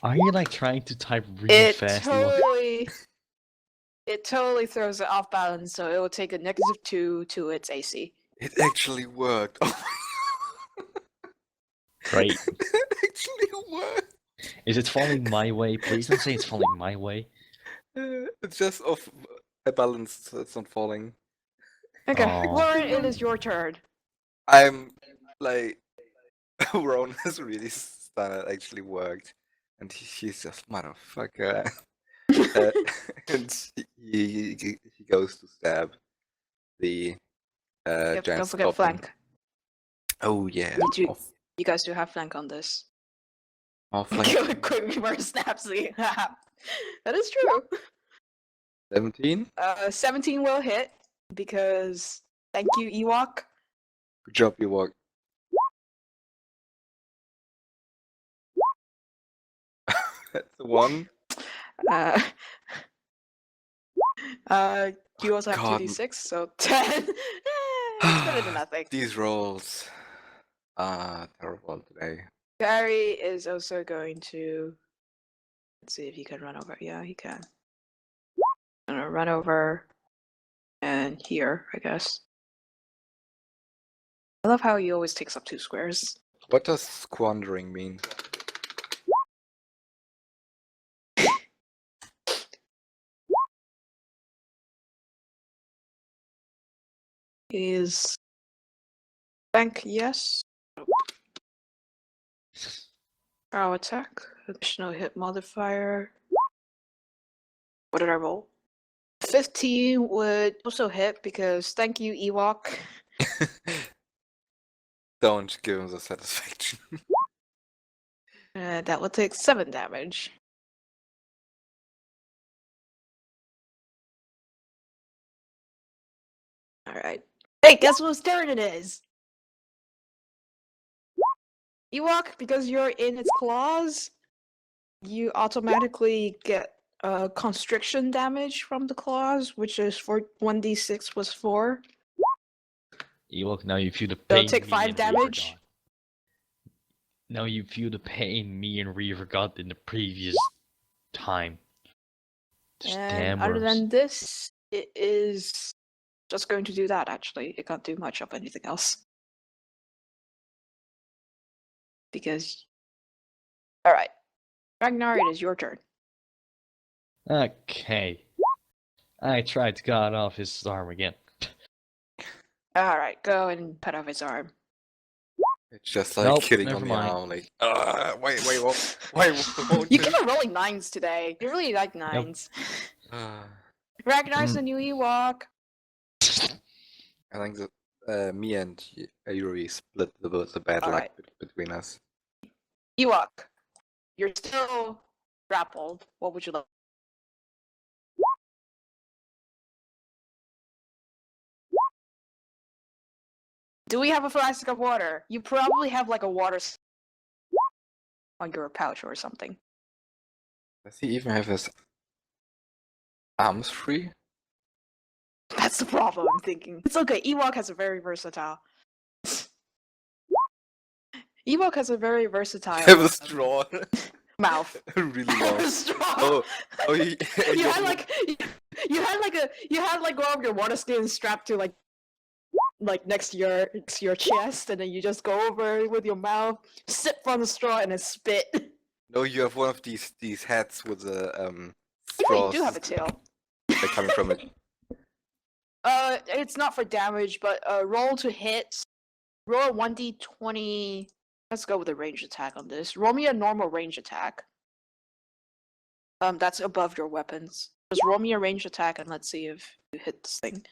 [SPEAKER 3] Are you like trying to type really
[SPEAKER 2] It
[SPEAKER 3] fast? Ewok?
[SPEAKER 2] totally throws it off balance, so it will take a -2 to its AC.
[SPEAKER 4] It actually worked. Oh my
[SPEAKER 3] Great.
[SPEAKER 4] It actually worked.
[SPEAKER 3] Is it falling my way? Please don't say it's falling my way.
[SPEAKER 4] It's just off balance, so it's not falling.
[SPEAKER 2] Okay,
[SPEAKER 3] Aw.
[SPEAKER 2] Lauren, it is your turn.
[SPEAKER 4] I'm like, Ron is really stunned. It actually worked, and she's just motherfucker. And he goes to stab the
[SPEAKER 2] Yep,
[SPEAKER 4] giant
[SPEAKER 2] don't forget
[SPEAKER 4] scorpion.
[SPEAKER 2] flank.
[SPEAKER 4] Oh yeah.
[SPEAKER 2] You guys do have flank on this.
[SPEAKER 4] Off like
[SPEAKER 2] Quick reverse snapsy. That is true.
[SPEAKER 4] 17.
[SPEAKER 2] 17 will hit because thank you, Ewok.
[SPEAKER 4] Good job, Ewok. That's the one.
[SPEAKER 2] You also have
[SPEAKER 4] God.
[SPEAKER 2] 2d6, so 10. It's better than nothing.
[SPEAKER 4] These rolls are terrible today.
[SPEAKER 2] Kyrie is also going to. Let's see if he can run over. Yeah, he can. Gonna run over and here, I guess. I love how he always takes up 2 squares.
[SPEAKER 4] What does squandering mean?
[SPEAKER 2] Is bank yes. Power attack. Additional hit modifier. What did I roll? 15 would also hit because thank you, Ewok.
[SPEAKER 4] Don't give him the satisfaction.
[SPEAKER 2] That would take 7 damage. Alright. Hey, guess whose turn it is? Ewok, because you're in its claws, you automatically get constriction damage from the claws, which is for 1d6 plus 4.
[SPEAKER 3] Ewok, now you feel the
[SPEAKER 2] So
[SPEAKER 3] pain.
[SPEAKER 2] take
[SPEAKER 3] me
[SPEAKER 2] 5
[SPEAKER 3] and Reaver
[SPEAKER 2] damage.
[SPEAKER 3] got. Now you feel the pain me and Reaver got in the previous time. Just
[SPEAKER 2] And
[SPEAKER 3] damn
[SPEAKER 2] other
[SPEAKER 3] worms.
[SPEAKER 2] than this, it is just going to do that, actually. It can't do much of anything else. Because... Alright. Ragnar, it is your turn.
[SPEAKER 3] Okay. I tried to cut off his arm again.
[SPEAKER 2] Alright, go and pet off his arm.
[SPEAKER 4] It's just like
[SPEAKER 3] Nope,
[SPEAKER 4] hitting
[SPEAKER 3] never
[SPEAKER 4] on the
[SPEAKER 3] mind.
[SPEAKER 4] arm, like, wait, what? Why won't
[SPEAKER 2] You keep on rolling 9s today. You really like 9s. Ragnar's the new Ewok.
[SPEAKER 4] I think that me and Youri split the bad luck
[SPEAKER 2] Alright.
[SPEAKER 4] between us.
[SPEAKER 2] Ewok, you're still grappled. What would you like? Do we have a flask of water? You probably have like a water on your pouch or something.
[SPEAKER 4] Does he even have his arms free?
[SPEAKER 2] That's the problem, I'm thinking. It's okay, Ewok has a very versatile. Ewok has a very versatile
[SPEAKER 4] Have a straw.
[SPEAKER 2] mouth.
[SPEAKER 4] Really long.
[SPEAKER 2] Straw.
[SPEAKER 4] Oh,
[SPEAKER 2] you had like you had like one of your water skins strapped to like next to your chest, and then you just go over with your mouth, sip from the straw, and then spit.
[SPEAKER 4] No, you have one of these hats with the
[SPEAKER 2] You
[SPEAKER 4] straws
[SPEAKER 2] do have a tail.
[SPEAKER 4] that coming from it.
[SPEAKER 2] It's not for damage, but roll to hit. Roll a 1d20. Let's go with a range attack on this. Roll me a normal range attack. That's above your weapons. Just roll me a range attack and let's see if you hit this thing.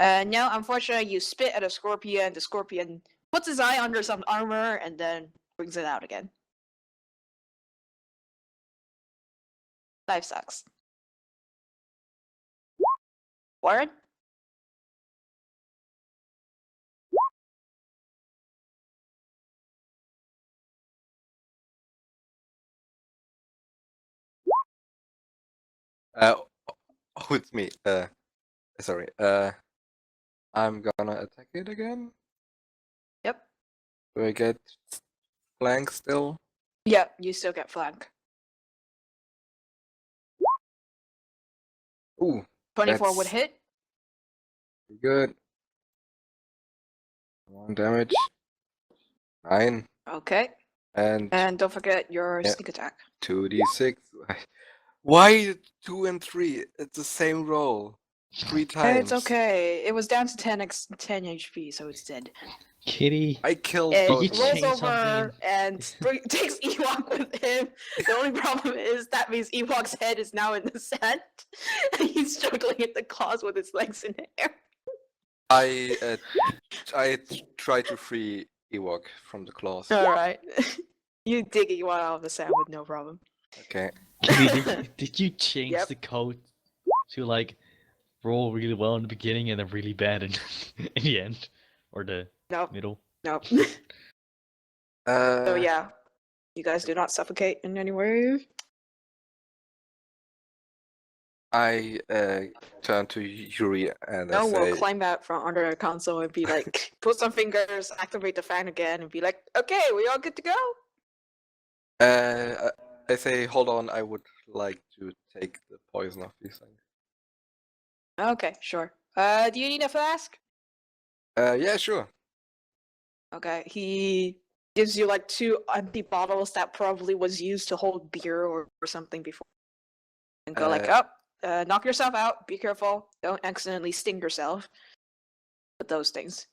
[SPEAKER 2] No, unfortunately, you spit at a scorpion. The scorpion puts his eye under some armor and then brings it out again. Life sucks. Warren?
[SPEAKER 4] Oh, it's me. Sorry. I'm gonna attack it again.
[SPEAKER 2] Yep.
[SPEAKER 4] Do I get flank still?
[SPEAKER 2] Yep, you still get flank.
[SPEAKER 4] Ooh,
[SPEAKER 2] 24 would
[SPEAKER 4] that's
[SPEAKER 2] hit.
[SPEAKER 4] good. 1 damage. 9.
[SPEAKER 2] Okay.
[SPEAKER 4] And
[SPEAKER 2] And don't forget your
[SPEAKER 4] Yeah.
[SPEAKER 2] sneak attack.
[SPEAKER 4] 2d6. Why 2 and 3? It's the same roll. 3 times.
[SPEAKER 2] It's okay. It was down to 10 HP, so it's dead.
[SPEAKER 3] Kitty.
[SPEAKER 4] I killed
[SPEAKER 2] It
[SPEAKER 4] both
[SPEAKER 3] you
[SPEAKER 4] of
[SPEAKER 2] rolls
[SPEAKER 3] change
[SPEAKER 2] over
[SPEAKER 3] something?
[SPEAKER 2] and takes Ewok with him. The only problem is that means Ewok's head is now in the sand. And he's struggling at the claws with his legs in the air.
[SPEAKER 4] I tried to free Ewok from the claws.
[SPEAKER 2] Alright. You dig Ewok out of the sand with no problem.
[SPEAKER 4] Okay.
[SPEAKER 3] Kitty, did you change
[SPEAKER 2] Yep.
[SPEAKER 3] the code to like roll really well in the beginning and then really bad in, in the end? Or the
[SPEAKER 2] Nope.
[SPEAKER 3] middle?
[SPEAKER 2] Nope. So
[SPEAKER 4] Uh,
[SPEAKER 2] yeah. You guys do not suffocate in any way.
[SPEAKER 4] I turn to Youri and
[SPEAKER 2] No,
[SPEAKER 4] I
[SPEAKER 2] we'll
[SPEAKER 4] say,
[SPEAKER 2] climb out from under the console and be like, put some fingers, activate the fan again, and be like, okay, we all good to go?
[SPEAKER 4] I say, hold on, I would like to take the poison off these things.
[SPEAKER 2] Okay, sure. Do you need a flask?
[SPEAKER 4] Yeah, sure.
[SPEAKER 2] Okay, he gives you like 2 empty bottles that probably was used to hold beer or something before. And go like, knock yourself out, be careful, don't accidentally sting yourself. With those things.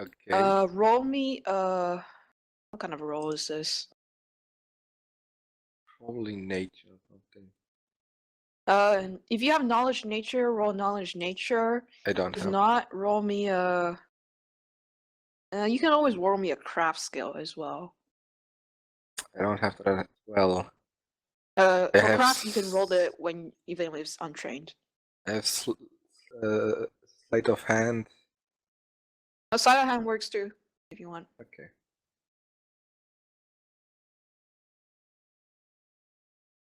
[SPEAKER 4] Okay.
[SPEAKER 2] Roll me, what kind of a roll is this?
[SPEAKER 4] Probably nature or something.
[SPEAKER 2] If you have knowledge nature, roll knowledge nature.
[SPEAKER 4] I don't
[SPEAKER 2] If
[SPEAKER 4] have.
[SPEAKER 2] not, roll me a. You can always roll me a craft skill as well.
[SPEAKER 4] I don't have that as well.
[SPEAKER 2] For
[SPEAKER 4] have
[SPEAKER 2] craft, you can roll it when even if it's untrained.
[SPEAKER 4] I have sleight of hand.
[SPEAKER 2] A sleight of hand works too, if you want.
[SPEAKER 4] Okay.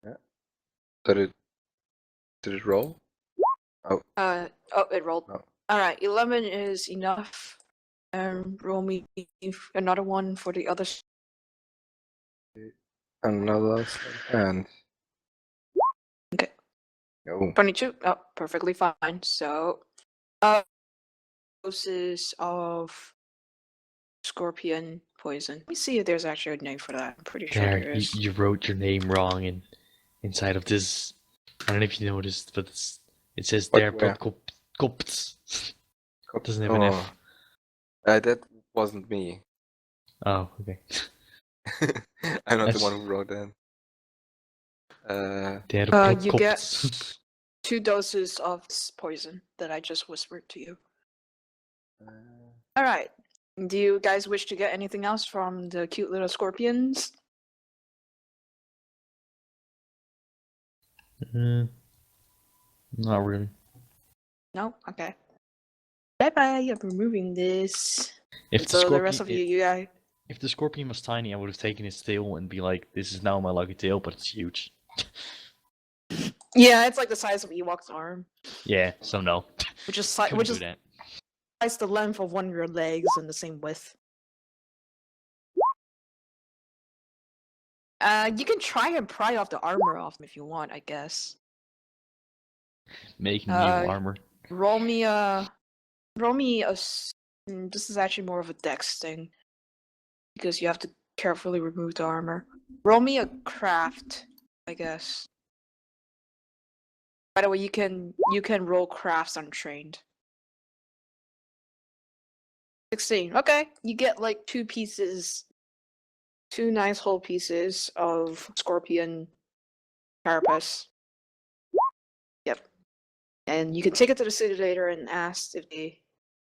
[SPEAKER 4] Yeah. Did it roll?
[SPEAKER 2] It rolled.
[SPEAKER 4] No.
[SPEAKER 2] All right, 11 is enough. Roll me another one for the others.
[SPEAKER 4] Another sleight of hand.
[SPEAKER 2] Okay.
[SPEAKER 4] Oh.
[SPEAKER 2] 22. Oh, perfectly fine. So, doses of scorpion poison. Let me see if there's actually a name for that. I'm pretty sure there
[SPEAKER 3] There,
[SPEAKER 2] is.
[SPEAKER 3] you wrote your name wrong inside of this. I don't know if you noticed, but it says
[SPEAKER 4] What,
[SPEAKER 3] Derbrotkopf. Doesn't have an F.
[SPEAKER 4] That wasn't me.
[SPEAKER 3] Oh, okay.
[SPEAKER 4] I'm not
[SPEAKER 3] That's-
[SPEAKER 4] the one who wrote that.
[SPEAKER 2] You get
[SPEAKER 3] Derbrotkopf.
[SPEAKER 2] 2 doses of poison that I just whispered to you.
[SPEAKER 4] uh,
[SPEAKER 2] All right. Do you guys wish to get anything else from the cute little scorpions?
[SPEAKER 3] Not really.
[SPEAKER 2] No? Okay. Bye-bye, I'm removing this.
[SPEAKER 3] If
[SPEAKER 2] And
[SPEAKER 3] the
[SPEAKER 2] so
[SPEAKER 3] scorpion,
[SPEAKER 2] the rest of you guys...
[SPEAKER 3] if the scorpion was tiny, I would have taken its tail and be like, "This is now my lucky tail," but it's huge.
[SPEAKER 2] Yeah, it's like the size of Ewok's arm.
[SPEAKER 3] Yeah, so no.
[SPEAKER 2] Which is
[SPEAKER 3] Couldn't do that.
[SPEAKER 2] twice the length of one of your legs and the same width. You can try and pry off the armor off them if you want, I guess.
[SPEAKER 3] Making new armor.
[SPEAKER 2] Roll me a... This is actually more of a dex thing. Because you have to carefully remove the armor. Roll me a craft, I guess. By the way, you can roll crafts untrained. 16. Okay, you get like 2 pieces, 2 nice whole pieces of scorpion carapace. Yep. And you can take it to the city later and ask if they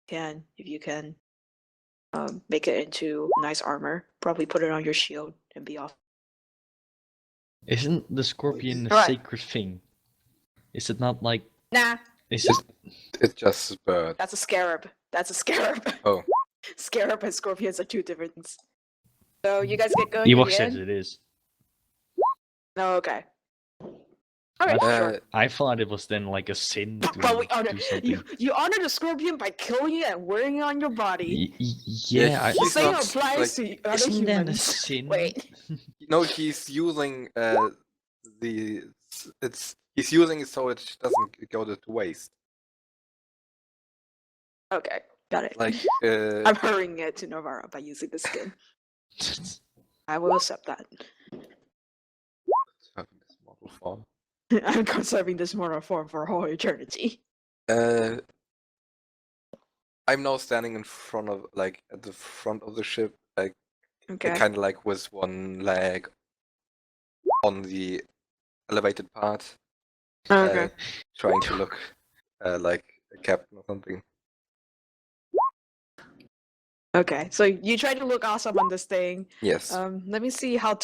[SPEAKER 2] if you can, make it into nice armor. Probably put it on your shield and be off.
[SPEAKER 3] Isn't the scorpion a
[SPEAKER 2] Alright.
[SPEAKER 3] sacred thing? Is it not like?
[SPEAKER 2] Nah,
[SPEAKER 3] Is it?
[SPEAKER 4] It's just a bird.
[SPEAKER 2] that's a scarab. That's a scarab.
[SPEAKER 4] Oh.
[SPEAKER 2] Scarab and scorpions are two different things. So you guys get going.
[SPEAKER 3] Ewok
[SPEAKER 2] again?
[SPEAKER 3] says it is.
[SPEAKER 2] No, okay. Alright,
[SPEAKER 3] I-
[SPEAKER 2] sure.
[SPEAKER 3] I thought it was then like a sin to
[SPEAKER 2] But we honor
[SPEAKER 3] do something.
[SPEAKER 2] you honor the scorpion by killing it and wearing it on your body.
[SPEAKER 3] Yeah,
[SPEAKER 4] he-
[SPEAKER 2] The
[SPEAKER 4] he's
[SPEAKER 2] same
[SPEAKER 4] not,
[SPEAKER 2] applies
[SPEAKER 4] like-
[SPEAKER 2] to other
[SPEAKER 3] isn't that a
[SPEAKER 2] humans.
[SPEAKER 3] sin?
[SPEAKER 2] Wait.
[SPEAKER 4] No, he's using he's using it so it doesn't go to waste.
[SPEAKER 2] Okay, got it.
[SPEAKER 4] Like
[SPEAKER 2] I'm hurrying it to Novara by using the skin. I will accept that.
[SPEAKER 4] having this model form.
[SPEAKER 2] I'm conserving this mortal form for a whole eternity.
[SPEAKER 4] I'm now standing in front of at the front of the ship,
[SPEAKER 2] Okay.
[SPEAKER 4] kind of like with one leg on the elevated part,
[SPEAKER 2] Okay.
[SPEAKER 4] trying to look like a captain or something.
[SPEAKER 2] Okay. So you try to look awesome on this thing.
[SPEAKER 4] Yes.
[SPEAKER 2] Let me see how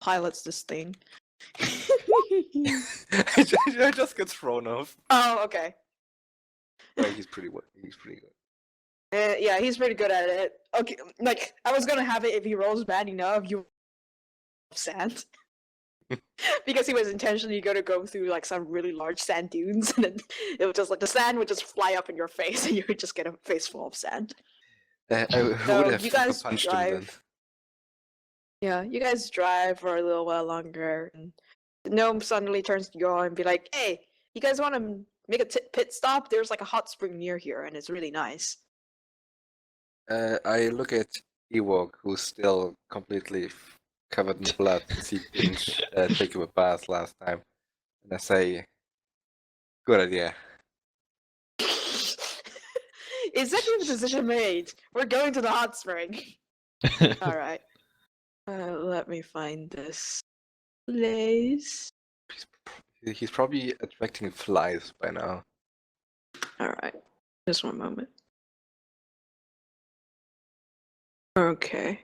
[SPEAKER 2] pilots this thing.
[SPEAKER 4] I just get thrown off.
[SPEAKER 2] Oh, okay.
[SPEAKER 4] Well, he's pretty good.
[SPEAKER 2] Yeah, he's pretty good at it. Okay, like I was gonna have it if he rolls bad enough, you sand. Because he was intentionally gonna go through like some really large sand dunes, and then it would just like the sand would just fly up in your face, and you would just get a face full of sand.
[SPEAKER 4] I
[SPEAKER 2] So
[SPEAKER 4] would have
[SPEAKER 2] you guys
[SPEAKER 4] punched him then.
[SPEAKER 2] drive. Yeah, you guys drive for a little while longer, and the gnome suddenly turns to you all and be like, "Hey, you guys want to make a pit stop? There's like a hot spring near here, and it's really nice."
[SPEAKER 4] I look at Ewok, who's still completely covered in blood because he didn't take a bath last time, and I say, "Good idea."
[SPEAKER 2] Executive decision made. We're going to the hot spring. All right. Let me find this place.
[SPEAKER 4] He's probably attracting flies by now.
[SPEAKER 2] All right. Just one moment. Okay.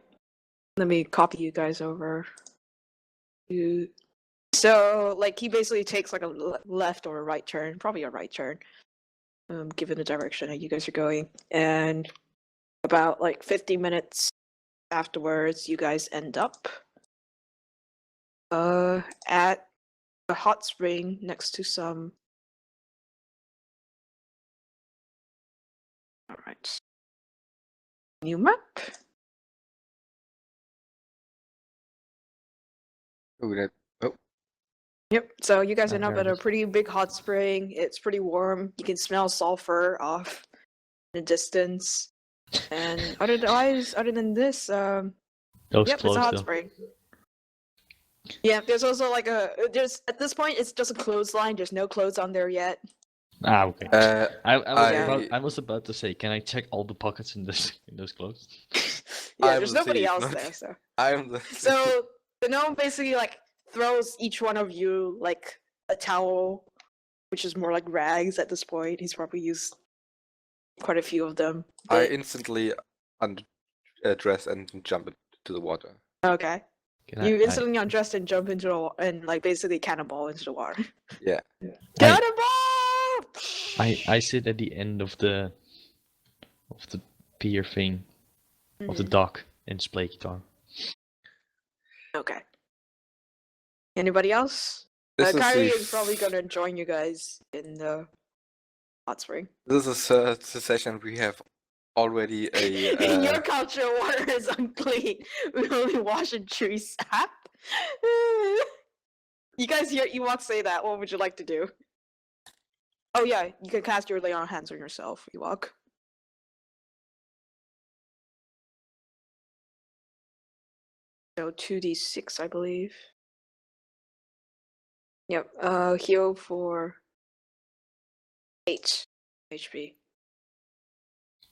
[SPEAKER 2] Let me copy you guys over. So, like, he basically takes like a left or a right turn, probably a right turn, given the direction that you guys are going. And about like 50 minutes afterwards, you guys end up at a hot spring next to some. All right. New map.
[SPEAKER 4] Oh,
[SPEAKER 2] Yep. So you guys
[SPEAKER 3] Ah,
[SPEAKER 2] end up
[SPEAKER 3] there
[SPEAKER 2] at
[SPEAKER 3] it
[SPEAKER 2] a
[SPEAKER 3] is.
[SPEAKER 2] pretty big hot spring. It's pretty warm. You can smell sulfur off in the distance. And other than this,
[SPEAKER 3] Those
[SPEAKER 2] yep, it's a
[SPEAKER 3] close
[SPEAKER 2] hot
[SPEAKER 3] though.
[SPEAKER 2] spring. Yeah, there's also like at this point it's just a clothesline. There's no clothes on there yet.
[SPEAKER 3] Ah, okay.
[SPEAKER 4] I-
[SPEAKER 3] I was about to say, can I check all the pockets in those clothes?
[SPEAKER 2] Yeah,
[SPEAKER 4] I'm
[SPEAKER 2] there's
[SPEAKER 4] the
[SPEAKER 2] nobody
[SPEAKER 4] thief,
[SPEAKER 2] else
[SPEAKER 4] not-
[SPEAKER 2] there. So
[SPEAKER 4] I'm the.
[SPEAKER 2] so the gnome basically like throws each one of you like a towel, which is more like rags at this point. He's probably used quite a few of them.
[SPEAKER 4] I
[SPEAKER 2] But-
[SPEAKER 4] instantly undress and jump into the water.
[SPEAKER 2] okay.
[SPEAKER 3] Can
[SPEAKER 2] You
[SPEAKER 3] I-
[SPEAKER 2] instantly undressed and jump into the and like basically cannonball into the water.
[SPEAKER 4] Yeah.
[SPEAKER 2] Cannonball!
[SPEAKER 3] I sit at the end of the pier thing of the
[SPEAKER 2] Mhm.
[SPEAKER 3] dock and just play guitar.
[SPEAKER 2] Okay. Anybody else?
[SPEAKER 4] This
[SPEAKER 2] Kyrie
[SPEAKER 4] the
[SPEAKER 2] is probably gonna join you guys in the hot spring.
[SPEAKER 4] This is the session we have already
[SPEAKER 2] In your
[SPEAKER 4] a.
[SPEAKER 2] culture, water is unclean. We only wash in tree sap. You guys hear Ewok say that. What would you like to do? Oh yeah, you can cast your lay on hands on yourself, Ewok. So 2d6, I believe. Yep. Heal for 8 HP.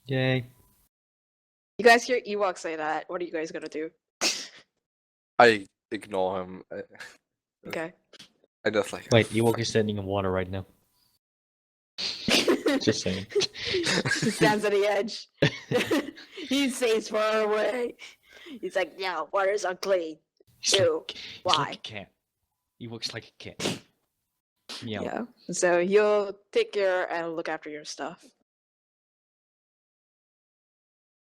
[SPEAKER 3] Yay!
[SPEAKER 2] You guys hear Ewok say that. What are you guys gonna do?
[SPEAKER 4] I ignore him.
[SPEAKER 2] Okay.
[SPEAKER 4] I just like.
[SPEAKER 3] Wait, Ewok is standing in water right now. Just saying.
[SPEAKER 2] He stands at the edge. He stays far away. He's like, no, water's unclean. Ew.
[SPEAKER 3] He's
[SPEAKER 2] Why?
[SPEAKER 3] like a cat. He looks like a cat. Meow.
[SPEAKER 2] Yeah. So you'll take care and look after your stuff.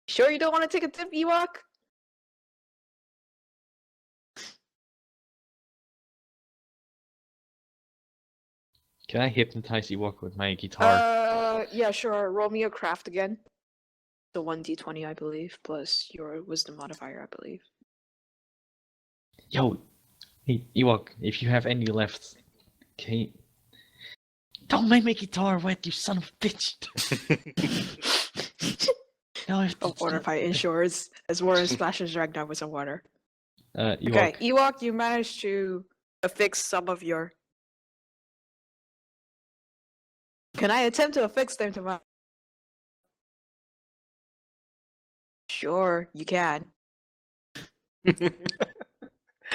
[SPEAKER 2] Sure you don't want to take a tip, Ewok?
[SPEAKER 3] Can I hypnotize Ewok with my guitar?
[SPEAKER 2] Yeah, sure. Roll me a craft again. The 1d20, I believe, plus your wisdom modifier, I believe.
[SPEAKER 3] Yo, hey Ewok, if you have any left, okay. Don't make my guitar wet, you son of a bitch! No, if
[SPEAKER 2] A water fight ensures as Warren splashes Ragnar with some water.
[SPEAKER 3] Ewok,
[SPEAKER 2] Okay, Ewok, you managed to affix some of your. Can I attempt to affix them to my? Sure, you can.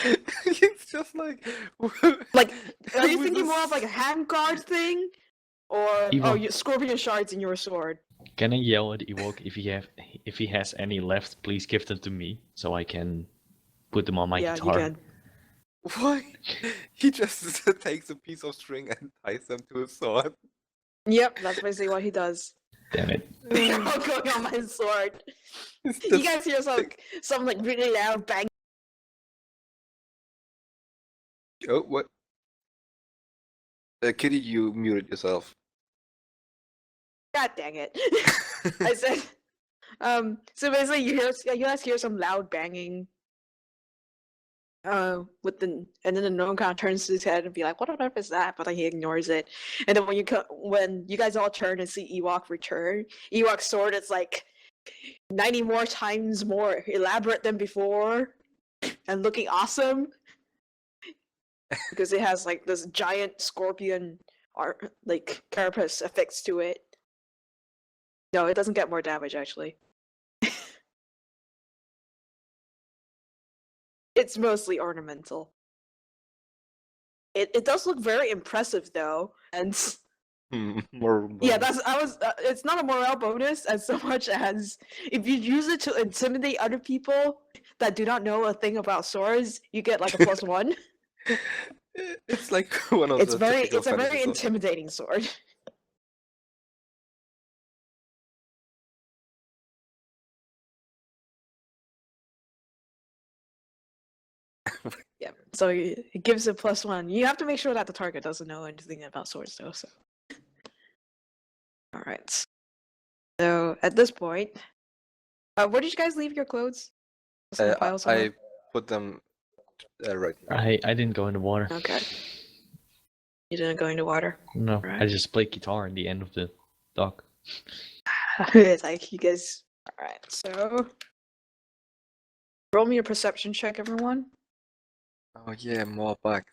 [SPEAKER 4] It's just like.
[SPEAKER 2] Like, are you
[SPEAKER 4] with
[SPEAKER 2] thinking
[SPEAKER 4] this-
[SPEAKER 2] more of like a hand guard thing, or
[SPEAKER 3] Ewok.
[SPEAKER 2] scorpion shards in your sword?
[SPEAKER 3] can I yell at Ewok if he has any left? Please give them to me so I can put them on my
[SPEAKER 2] yeah,
[SPEAKER 3] guitar.
[SPEAKER 2] you can.
[SPEAKER 4] Why? He just takes a piece of string and ties them to a sword.
[SPEAKER 2] Yep, that's basically what he does.
[SPEAKER 3] Damn it!
[SPEAKER 2] They're all going on my sword.
[SPEAKER 4] It's
[SPEAKER 2] You
[SPEAKER 4] just
[SPEAKER 2] guys hear some like really loud bang.
[SPEAKER 4] Oh, what? Kitty, you muted yourself.
[SPEAKER 2] God dang it! I said. So basically, you guys hear some loud banging. And then the gnome kind of turns his head and be like, "What on earth is that?" But then he ignores it. And then when you guys all turn and see Ewok return, Ewok's sword is like 90 more times more elaborate than before, and looking awesome because it has like this giant scorpion like carapace affixed to it. No, it doesn't get more damage actually. It's mostly ornamental. It does look very impressive though, and
[SPEAKER 4] More.
[SPEAKER 2] yeah, it's not a morale bonus as so much as if you use it to intimidate other people that do not know a thing about swords, you get like a +1.
[SPEAKER 4] It's like one of
[SPEAKER 2] It's
[SPEAKER 4] the
[SPEAKER 2] very
[SPEAKER 4] typical
[SPEAKER 2] it's a very
[SPEAKER 4] fantasy songs.
[SPEAKER 2] intimidating sword. Yeah, so it gives a +1. You have to make sure that the target doesn't know anything about swords though. So, all right. So at this point, where did you guys leave your clothes? Some pile somewhere?
[SPEAKER 4] I put them right here.
[SPEAKER 3] I didn't go in the water.
[SPEAKER 2] Okay. You didn't go into water.
[SPEAKER 3] No, I
[SPEAKER 2] Right.
[SPEAKER 3] just played guitar in the end of the dock.
[SPEAKER 2] It's like you guys. All right. So roll me a perception check, everyone.
[SPEAKER 4] Oh yeah, more bugs.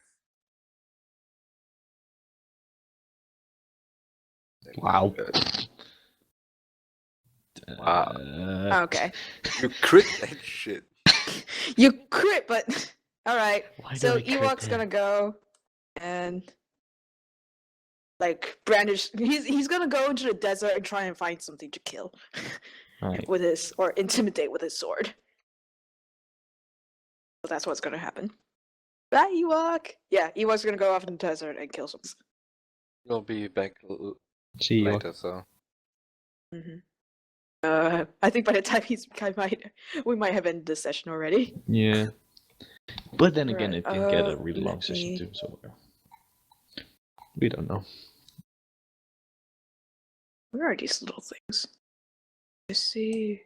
[SPEAKER 3] Wow.
[SPEAKER 4] Wow.
[SPEAKER 2] Okay.
[SPEAKER 4] You crit that shit.
[SPEAKER 2] You crit, but all right.
[SPEAKER 3] Why do
[SPEAKER 2] So
[SPEAKER 3] I crit
[SPEAKER 2] Ewok's
[SPEAKER 3] him?
[SPEAKER 2] gonna go and like brandish. He's gonna go into the desert and try and find something to kill
[SPEAKER 3] Alright.
[SPEAKER 2] with his or intimidate with his sword. So that's what's gonna happen. Bye, Ewok. Yeah, Ewok's gonna go off in the desert and kill some.
[SPEAKER 4] We'll be back
[SPEAKER 3] See you.
[SPEAKER 4] later, so.
[SPEAKER 2] I think by the time we might have ended this session already.
[SPEAKER 3] Yeah. But then again,
[SPEAKER 2] Right,
[SPEAKER 3] it can get a really
[SPEAKER 2] let
[SPEAKER 3] long session
[SPEAKER 2] me-
[SPEAKER 3] too, so we don't know.
[SPEAKER 2] Where are these little things? I see.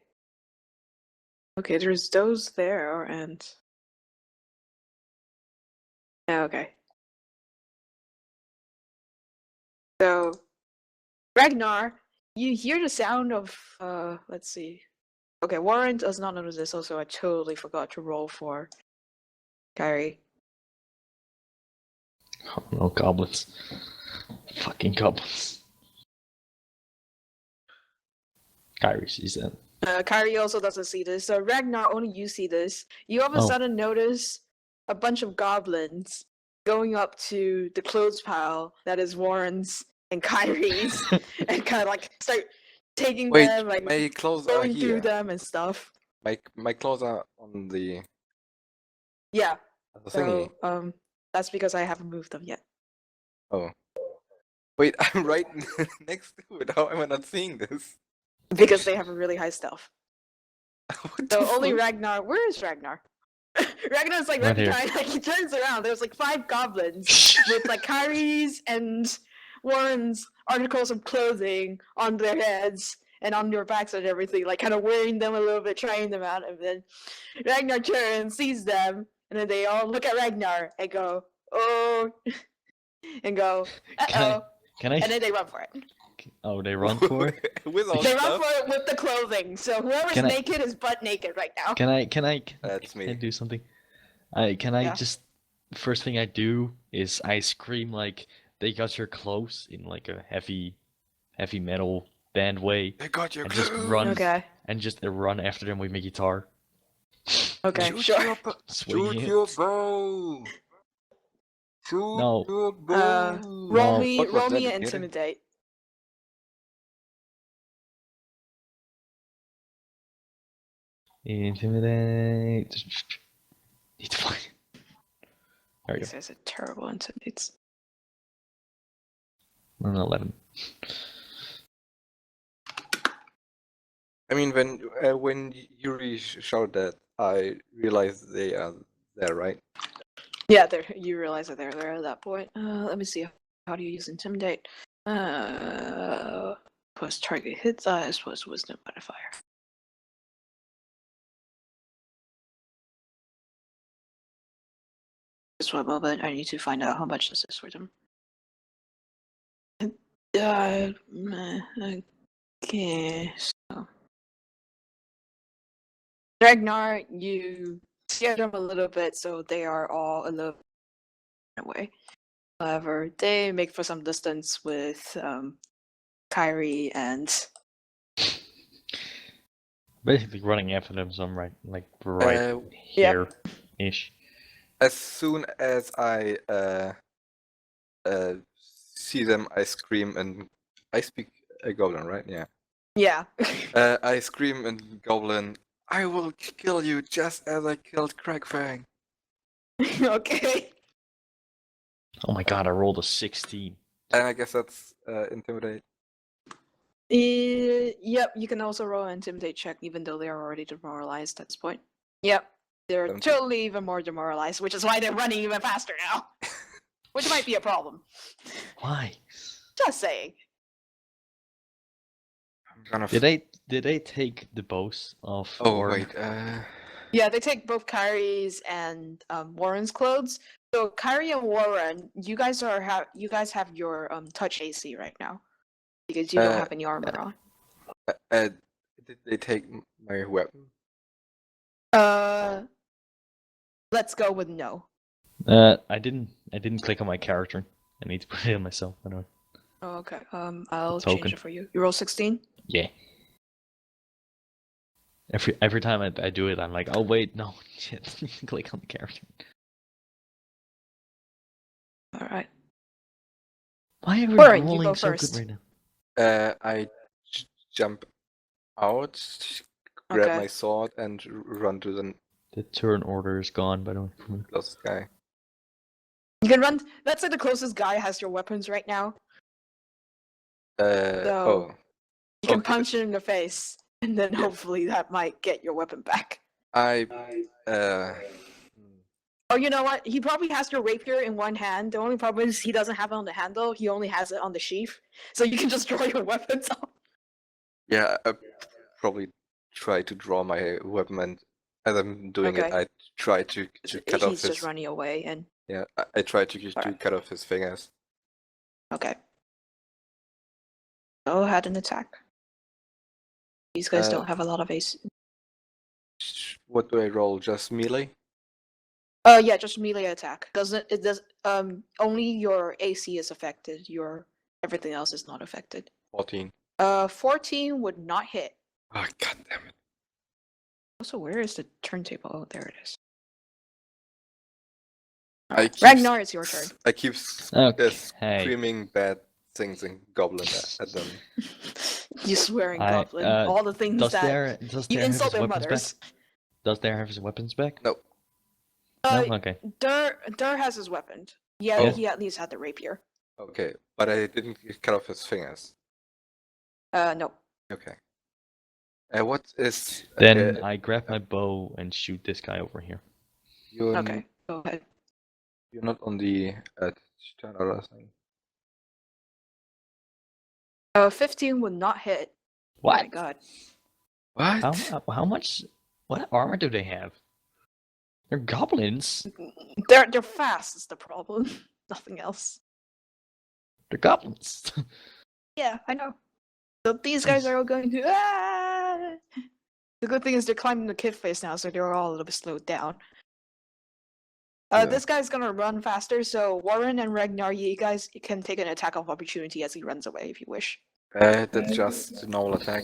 [SPEAKER 2] Okay, there's those there, and okay. So, Ragnar, you hear the sound of let's see. Okay, Warren does not notice this. Also, I totally forgot to roll for Kyrie.
[SPEAKER 3] Oh no, goblins. Fucking goblins. Kyrie sees that.
[SPEAKER 2] Kyrie also doesn't see this. So Ragnar, only you see this. You all of a
[SPEAKER 3] Oh.
[SPEAKER 2] sudden notice a bunch of goblins going up to the clothes pile that is Warren's and Kyrie's, and kind of like start taking
[SPEAKER 4] Wait,
[SPEAKER 2] them, like
[SPEAKER 4] my clothes are
[SPEAKER 2] going through
[SPEAKER 4] here.
[SPEAKER 2] them and stuff.
[SPEAKER 4] My clothes are on the
[SPEAKER 2] Yeah.
[SPEAKER 4] thingy.
[SPEAKER 2] So that's because I haven't moved them yet.
[SPEAKER 4] Oh. Wait, I'm right next to it. How am I not seeing this?
[SPEAKER 2] Because they have a really high stealth.
[SPEAKER 4] What
[SPEAKER 2] So
[SPEAKER 4] the
[SPEAKER 2] only
[SPEAKER 4] fuck?
[SPEAKER 2] Ragnar. Where is Ragnar? Ragnar's like
[SPEAKER 3] Right
[SPEAKER 2] right
[SPEAKER 3] here.
[SPEAKER 2] behind. Like he turns around. There's like 5 goblins with like Kyrie's and Warren's articles of clothing on their heads and on their backs and everything, like kind of wearing them a little bit, trying them out. And then Ragnar turns, sees them, and then they all look at Ragnar and go, "Oh," and go, "Uh oh,"
[SPEAKER 3] Can I?
[SPEAKER 2] and then they run for it.
[SPEAKER 3] Oh, they run for it.
[SPEAKER 4] With all
[SPEAKER 2] They run
[SPEAKER 4] stuff?
[SPEAKER 2] for it with the clothing. So whoever's
[SPEAKER 3] Can I-
[SPEAKER 2] naked is butt naked right now.
[SPEAKER 3] Can I?
[SPEAKER 4] That's
[SPEAKER 3] Can I
[SPEAKER 4] me.
[SPEAKER 3] do something? Can I
[SPEAKER 2] Yeah.
[SPEAKER 3] just? First thing I do is I scream like they got your clothes in like a heavy metal band way,
[SPEAKER 4] I got your
[SPEAKER 3] and just
[SPEAKER 4] clothes.
[SPEAKER 3] run
[SPEAKER 2] Okay.
[SPEAKER 3] and just run after them with my guitar.
[SPEAKER 2] Okay.
[SPEAKER 4] Shoot
[SPEAKER 2] Sure.
[SPEAKER 4] your bow.
[SPEAKER 3] Swinging
[SPEAKER 4] Shoot
[SPEAKER 3] it.
[SPEAKER 4] your bow. Shoot
[SPEAKER 3] No.
[SPEAKER 4] your bow.
[SPEAKER 2] Roll
[SPEAKER 3] No.
[SPEAKER 2] me.
[SPEAKER 4] What was
[SPEAKER 2] Roll
[SPEAKER 4] that,
[SPEAKER 2] me
[SPEAKER 4] you
[SPEAKER 2] an
[SPEAKER 4] kidding?
[SPEAKER 2] intimidate.
[SPEAKER 3] Intimidate. Need to find. There we go.
[SPEAKER 2] These guys are terrible intimidates.
[SPEAKER 3] An 11.
[SPEAKER 4] I mean, when Youri shouted that, I realized they are there, right?
[SPEAKER 2] Yeah, you realize that they're there at that point. Let me see. How do you use intimidate? Plus target hit size plus wisdom modifier. Just one moment. I need to find out how much this is for them. Okay. So, Ragnar, you scare them a little bit, so they are all a little away. However, they make for some distance with Kyrie and
[SPEAKER 3] Basically running after them, so I'm right
[SPEAKER 4] Yep.
[SPEAKER 3] here-ish.
[SPEAKER 4] As soon as I see them, I scream and I speak a goblin, right? Yeah.
[SPEAKER 2] yeah.
[SPEAKER 4] I scream in goblin. I will kill you just as I killed Craigfang.
[SPEAKER 2] Okay.
[SPEAKER 3] Oh my god, I rolled a 16.
[SPEAKER 4] And I guess that's intimidate.
[SPEAKER 2] Yep, you can also roll an intimidate check, even though they are already demoralized at this point. Yep, they're
[SPEAKER 4] 17.
[SPEAKER 2] totally even more demoralized, which is why they're running even faster now. Which might be a problem.
[SPEAKER 3] Why?
[SPEAKER 2] Just saying.
[SPEAKER 4] I'm gonna.
[SPEAKER 3] Did they take the bows of
[SPEAKER 4] Oh
[SPEAKER 3] Warren?
[SPEAKER 4] wait.
[SPEAKER 2] Yeah, they take both Kyrie's and Warren's clothes. So Kyrie and Warren, you guys have your touch AC right now because you don't have any armor on.
[SPEAKER 4] Did they take my weapon?
[SPEAKER 2] Let's go with no.
[SPEAKER 3] I didn't click on my character. I need to put it in myself. Anyway.
[SPEAKER 2] Oh, okay. I'll
[SPEAKER 3] token.
[SPEAKER 2] change it for you. You roll 16.
[SPEAKER 3] Yeah. Every time I do it, I'm like, oh wait, no, shit. Click on the character.
[SPEAKER 2] All right.
[SPEAKER 3] Why are we
[SPEAKER 2] Warren, you
[SPEAKER 3] rolling
[SPEAKER 2] go
[SPEAKER 3] so
[SPEAKER 2] first.
[SPEAKER 3] good right now?
[SPEAKER 4] I jump out, grab
[SPEAKER 2] Okay.
[SPEAKER 4] my sword, and run to the
[SPEAKER 3] The turn order is gone, by the way.
[SPEAKER 4] closest guy.
[SPEAKER 2] You can run. That's like the closest guy has your weapons right now.
[SPEAKER 4] Oh.
[SPEAKER 2] You can
[SPEAKER 4] Okay.
[SPEAKER 2] punch it in the face, and then hopefully that might get your weapon back. Oh, you know what? He probably has your rapier in one hand. The only problem is he doesn't have it on the handle. He only has it on the sheath. So you can just draw your weapons off.
[SPEAKER 4] Yeah, I probably try to draw my weapon, and as I'm doing it,
[SPEAKER 2] Okay.
[SPEAKER 4] I try to cut off
[SPEAKER 2] He's
[SPEAKER 4] his.
[SPEAKER 2] just running away, and
[SPEAKER 4] Yeah, I try to
[SPEAKER 2] Alright.
[SPEAKER 4] cut off his fingers.
[SPEAKER 2] okay. Go ahead and attack. These guys don't have a lot of AC.
[SPEAKER 4] What do I roll? Just melee?
[SPEAKER 2] Yeah, just melee attack. It does only your AC is affected. Your everything else is not affected.
[SPEAKER 4] 14.
[SPEAKER 2] 14 would not hit.
[SPEAKER 4] Oh, god damn it.
[SPEAKER 2] Also, where is the turntable? Oh, there it is.
[SPEAKER 4] I keep
[SPEAKER 2] Ragnar, it's your turn.
[SPEAKER 4] I keep
[SPEAKER 3] Okay.
[SPEAKER 4] screaming bad things in Goblin at them.
[SPEAKER 2] You swearing
[SPEAKER 3] I,
[SPEAKER 2] goblin. All the things
[SPEAKER 3] Does
[SPEAKER 2] that
[SPEAKER 3] there
[SPEAKER 2] you
[SPEAKER 3] have
[SPEAKER 2] insult
[SPEAKER 3] his
[SPEAKER 2] their
[SPEAKER 3] weapons
[SPEAKER 2] mothers.
[SPEAKER 3] back? Does there have his weapons back?
[SPEAKER 4] No.
[SPEAKER 2] Uh,
[SPEAKER 3] No. Okay.
[SPEAKER 2] Dur has his weapon. Yeah,
[SPEAKER 4] Oh.
[SPEAKER 2] he at least had the rapier.
[SPEAKER 4] Okay, but I didn't cut off his fingers.
[SPEAKER 2] No.
[SPEAKER 4] Okay. What is...
[SPEAKER 3] Then I grab my bow and shoot this guy over here.
[SPEAKER 4] You're,
[SPEAKER 2] Okay, go ahead.
[SPEAKER 4] you're not on the turn order thing.
[SPEAKER 2] 15 would not hit. Oh
[SPEAKER 3] What?
[SPEAKER 2] my god.
[SPEAKER 4] What?
[SPEAKER 3] How much? What armor do they have? They're goblins.
[SPEAKER 2] They're fast is the problem. Nothing else.
[SPEAKER 3] They're goblins.
[SPEAKER 2] Yeah, I know. So these guys are all going to ah! The good thing is they're climbing the cliff face now, so they're all a little bit slowed down.
[SPEAKER 4] Yeah.
[SPEAKER 2] This guy's gonna run faster, so Warren and Ragnar, you guys can take an attack of opportunity as he runs away if you wish.
[SPEAKER 4] That's just a normal attack.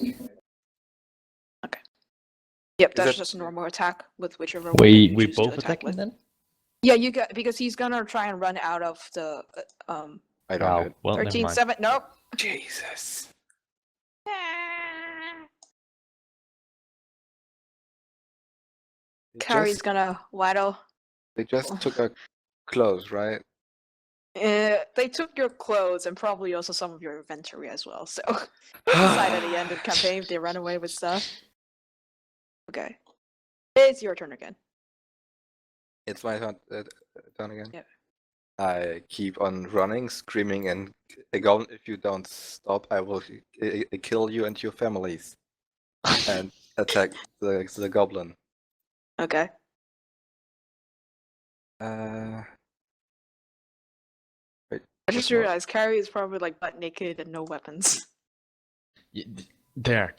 [SPEAKER 2] Yep,
[SPEAKER 4] Is
[SPEAKER 2] that's
[SPEAKER 4] that-
[SPEAKER 2] just a normal attack with whichever
[SPEAKER 3] we
[SPEAKER 2] weapon you
[SPEAKER 3] we
[SPEAKER 2] choose to
[SPEAKER 3] both
[SPEAKER 2] attack
[SPEAKER 3] attack him
[SPEAKER 2] with.
[SPEAKER 3] then.
[SPEAKER 2] Yeah, you got because he's gonna try and run out of the
[SPEAKER 4] I don't
[SPEAKER 3] Wow.
[SPEAKER 4] know.
[SPEAKER 3] Well, never
[SPEAKER 2] 13,
[SPEAKER 3] mind.
[SPEAKER 2] 7. Nope.
[SPEAKER 4] Jesus. They
[SPEAKER 2] Kyrie's
[SPEAKER 4] just,
[SPEAKER 2] gonna waddle.
[SPEAKER 4] they just took our clothes, right?
[SPEAKER 2] They took your clothes and probably also some of your inventory as well. So decide at the end of the campaign if they run away with stuff. Okay, it's your turn again.
[SPEAKER 4] It's my turn again.
[SPEAKER 2] Yep.
[SPEAKER 4] I keep on running, screaming, and Goblin, if you don't stop, I will kill you and your families. And attack the goblin.
[SPEAKER 2] Okay.
[SPEAKER 4] Wait,
[SPEAKER 2] I just
[SPEAKER 4] what's more?
[SPEAKER 2] realized Kyrie is probably like butt naked and no weapons.
[SPEAKER 3] There.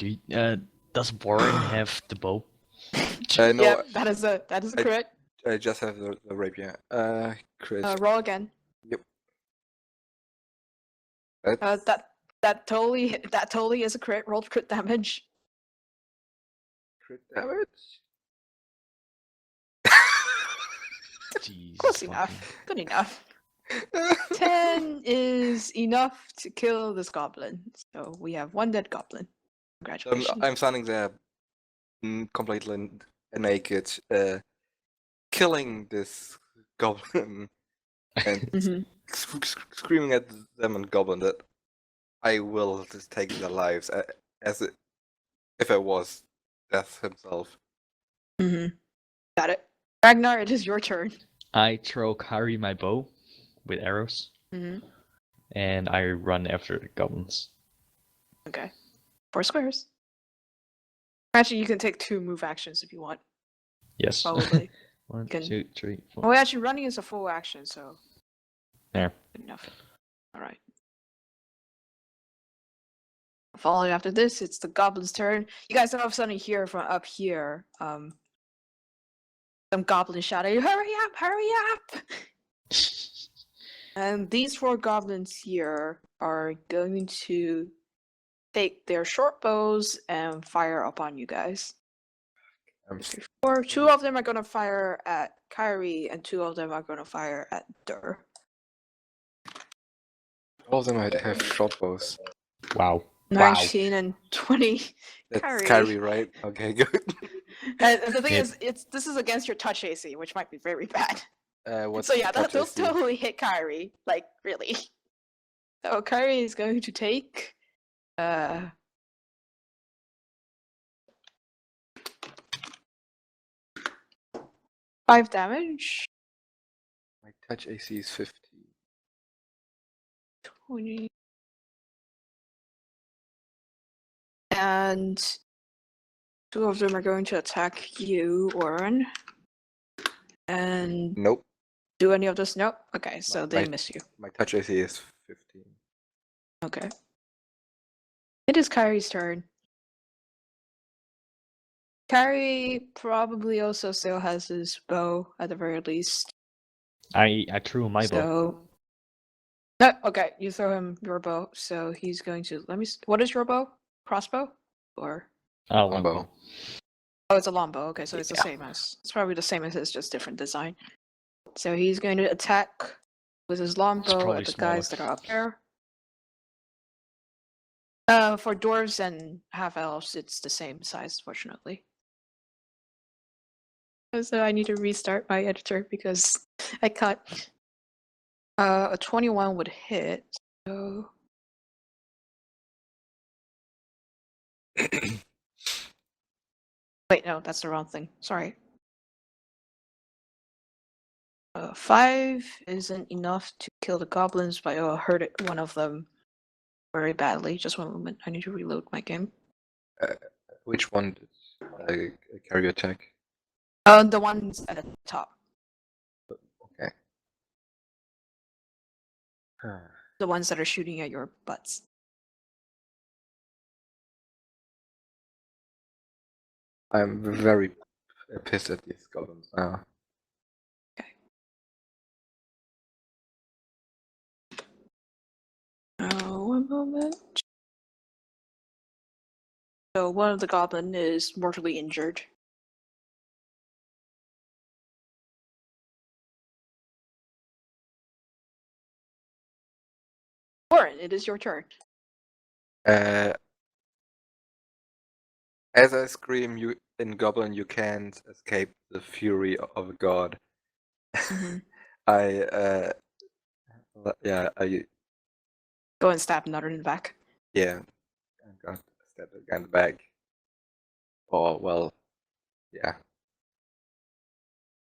[SPEAKER 3] Does Warren have the bow?
[SPEAKER 4] No,
[SPEAKER 2] Yep, that is a crit.
[SPEAKER 4] I just have the rapier. Chris.
[SPEAKER 2] Roll again.
[SPEAKER 4] That's
[SPEAKER 2] That totally is a crit. Roll crit damage.
[SPEAKER 4] crit damage.
[SPEAKER 3] Jesus
[SPEAKER 2] Close
[SPEAKER 3] fucking-
[SPEAKER 2] enough. Good enough. 10 is enough to kill this goblin. So we have one dead goblin. Congratulations.
[SPEAKER 4] I'm standing there, completely naked, killing this goblin, and
[SPEAKER 2] Mhm.
[SPEAKER 4] screaming at them and goblin that I will just take their lives if I was Death himself.
[SPEAKER 2] Mhm. Got it. Ragnar, it is your turn.
[SPEAKER 3] I throw Kyrie my bow with arrows,
[SPEAKER 2] Mhm.
[SPEAKER 3] and I run after the goblins.
[SPEAKER 2] Okay. 4 squares. Actually, you can take 2 move actions if you want.
[SPEAKER 3] Yes.
[SPEAKER 2] Probably.
[SPEAKER 3] 1,
[SPEAKER 2] can-
[SPEAKER 3] 2, 3, 4.
[SPEAKER 2] Oh, actually, running is a full action, so.
[SPEAKER 3] There.
[SPEAKER 2] Good enough. Alright. Following after this, it's the goblin's turn. You guys all of a sudden hear from up here, some goblins shouting, "Hurry up! Hurry up!" And these 4 goblins here are going to take their short bows and fire upon you guys.
[SPEAKER 4] I'm
[SPEAKER 2] 4. 2 of them are going to fire at Kyrie, and 2 of them are going to fire at Dur.
[SPEAKER 4] All of them have short bows.
[SPEAKER 3] Wow.
[SPEAKER 2] 19 and 20.
[SPEAKER 4] That's
[SPEAKER 2] Kyrie.
[SPEAKER 4] Kyrie, right? Okay, good.
[SPEAKER 2] And the thing
[SPEAKER 3] Yep.
[SPEAKER 2] is, this is against your touch AC, which might be very bad.
[SPEAKER 4] What's
[SPEAKER 2] So yeah,
[SPEAKER 4] touch
[SPEAKER 2] they'll
[SPEAKER 4] AC?
[SPEAKER 2] totally hit Kyrie. Like, really. So Kyrie is going to take 5 damage.
[SPEAKER 4] My touch AC is 50.
[SPEAKER 2] 20. And 2 of them are going to attack you, Warren. And
[SPEAKER 4] Nope.
[SPEAKER 2] do any of this? Nope. Okay, so they
[SPEAKER 4] my-
[SPEAKER 2] miss you.
[SPEAKER 4] My touch AC is 15.
[SPEAKER 2] Okay. It is Kyrie's turn. Kyrie probably also still has his bow at the very least.
[SPEAKER 3] I threw my bow.
[SPEAKER 2] So no, okay, you throw him your bow, so he's going to what is your bow? Crossbow? Or
[SPEAKER 3] Oh,
[SPEAKER 4] Longbow.
[SPEAKER 3] longbow.
[SPEAKER 2] oh, it's a longbow, okay, so it's the
[SPEAKER 3] Yeah.
[SPEAKER 2] same as it's probably the same as his, just different design. So he's going to attack with his longbow
[SPEAKER 3] probably
[SPEAKER 2] at the guys that
[SPEAKER 3] smaller.
[SPEAKER 2] are up there. For dwarves and half elves, it's the same size, fortunately. So I need to restart my editor because I cut. A 21 would hit. So wait, no, that's the wrong thing. Sorry. 5 isn't enough to kill the goblins, but it'll hurt one of them very badly. Just one moment. I need to reload my game.
[SPEAKER 4] Which one did carry attack?
[SPEAKER 2] The ones at the top.
[SPEAKER 4] Okay.
[SPEAKER 2] The ones that are shooting at your butts.
[SPEAKER 4] I'm very pissed at these goblins now.
[SPEAKER 2] Oh, one moment. So one of the goblin is mortally injured. Warren, it is your turn.
[SPEAKER 4] As I scream, you in goblin, you can't escape the fury of a god.
[SPEAKER 2] Mhm.
[SPEAKER 4] I
[SPEAKER 2] Go and stab another in the back.
[SPEAKER 4] I'm gonna stab the guy in the back. Oh well, yeah.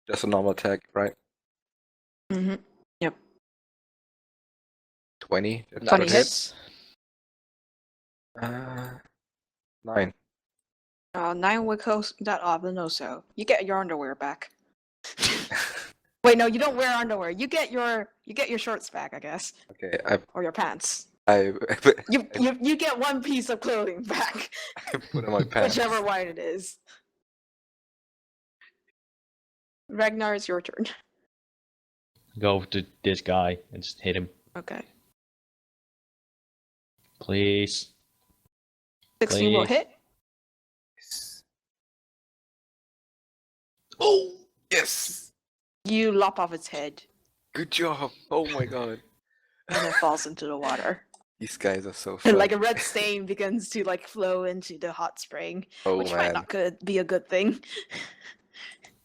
[SPEAKER 4] Just a normal attack, right?
[SPEAKER 2] Mm-hmm.
[SPEAKER 4] 20.
[SPEAKER 2] 20
[SPEAKER 4] That
[SPEAKER 2] hits.
[SPEAKER 4] 9.
[SPEAKER 2] 9 will cost that goblin also. You get your underwear back. Wait, no, you don't wear underwear. You get your shorts back, I guess,
[SPEAKER 4] Okay,
[SPEAKER 2] or your pants.
[SPEAKER 4] I
[SPEAKER 2] You get one piece of clothing back,
[SPEAKER 4] put on my pants.
[SPEAKER 2] whichever one it is. Ragnar, it's your turn.
[SPEAKER 3] Go over to this guy and just hit him.
[SPEAKER 2] Okay.
[SPEAKER 3] Please.
[SPEAKER 2] 16 will
[SPEAKER 3] Please.
[SPEAKER 2] hit.
[SPEAKER 4] Oh yes!
[SPEAKER 2] You lop off its head,
[SPEAKER 4] Good job! Oh my god!
[SPEAKER 2] and it falls into the water.
[SPEAKER 4] These guys are so
[SPEAKER 2] And
[SPEAKER 4] funny.
[SPEAKER 2] like a red stain begins to like flow into the hot spring,
[SPEAKER 4] Oh
[SPEAKER 2] which might
[SPEAKER 4] man!
[SPEAKER 2] not be a good thing.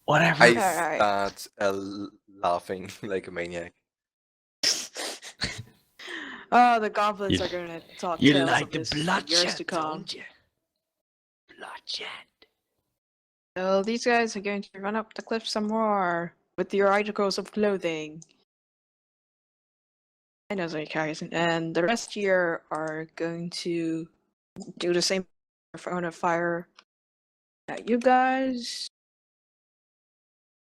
[SPEAKER 3] Whatever.
[SPEAKER 4] I
[SPEAKER 2] Alright.
[SPEAKER 4] start laughing like a maniac.
[SPEAKER 2] Oh, the goblins
[SPEAKER 3] You-
[SPEAKER 2] are gonna talk
[SPEAKER 3] You
[SPEAKER 2] tales
[SPEAKER 3] like
[SPEAKER 2] of
[SPEAKER 3] the
[SPEAKER 2] this for years
[SPEAKER 3] bloodshed,
[SPEAKER 2] to come.
[SPEAKER 3] don't you? Bloodshed.
[SPEAKER 2] So these guys are going to run up the cliff some more with your articles of clothing. I know they carries, and the rest here are going to do the same. They're going to fire at you guys.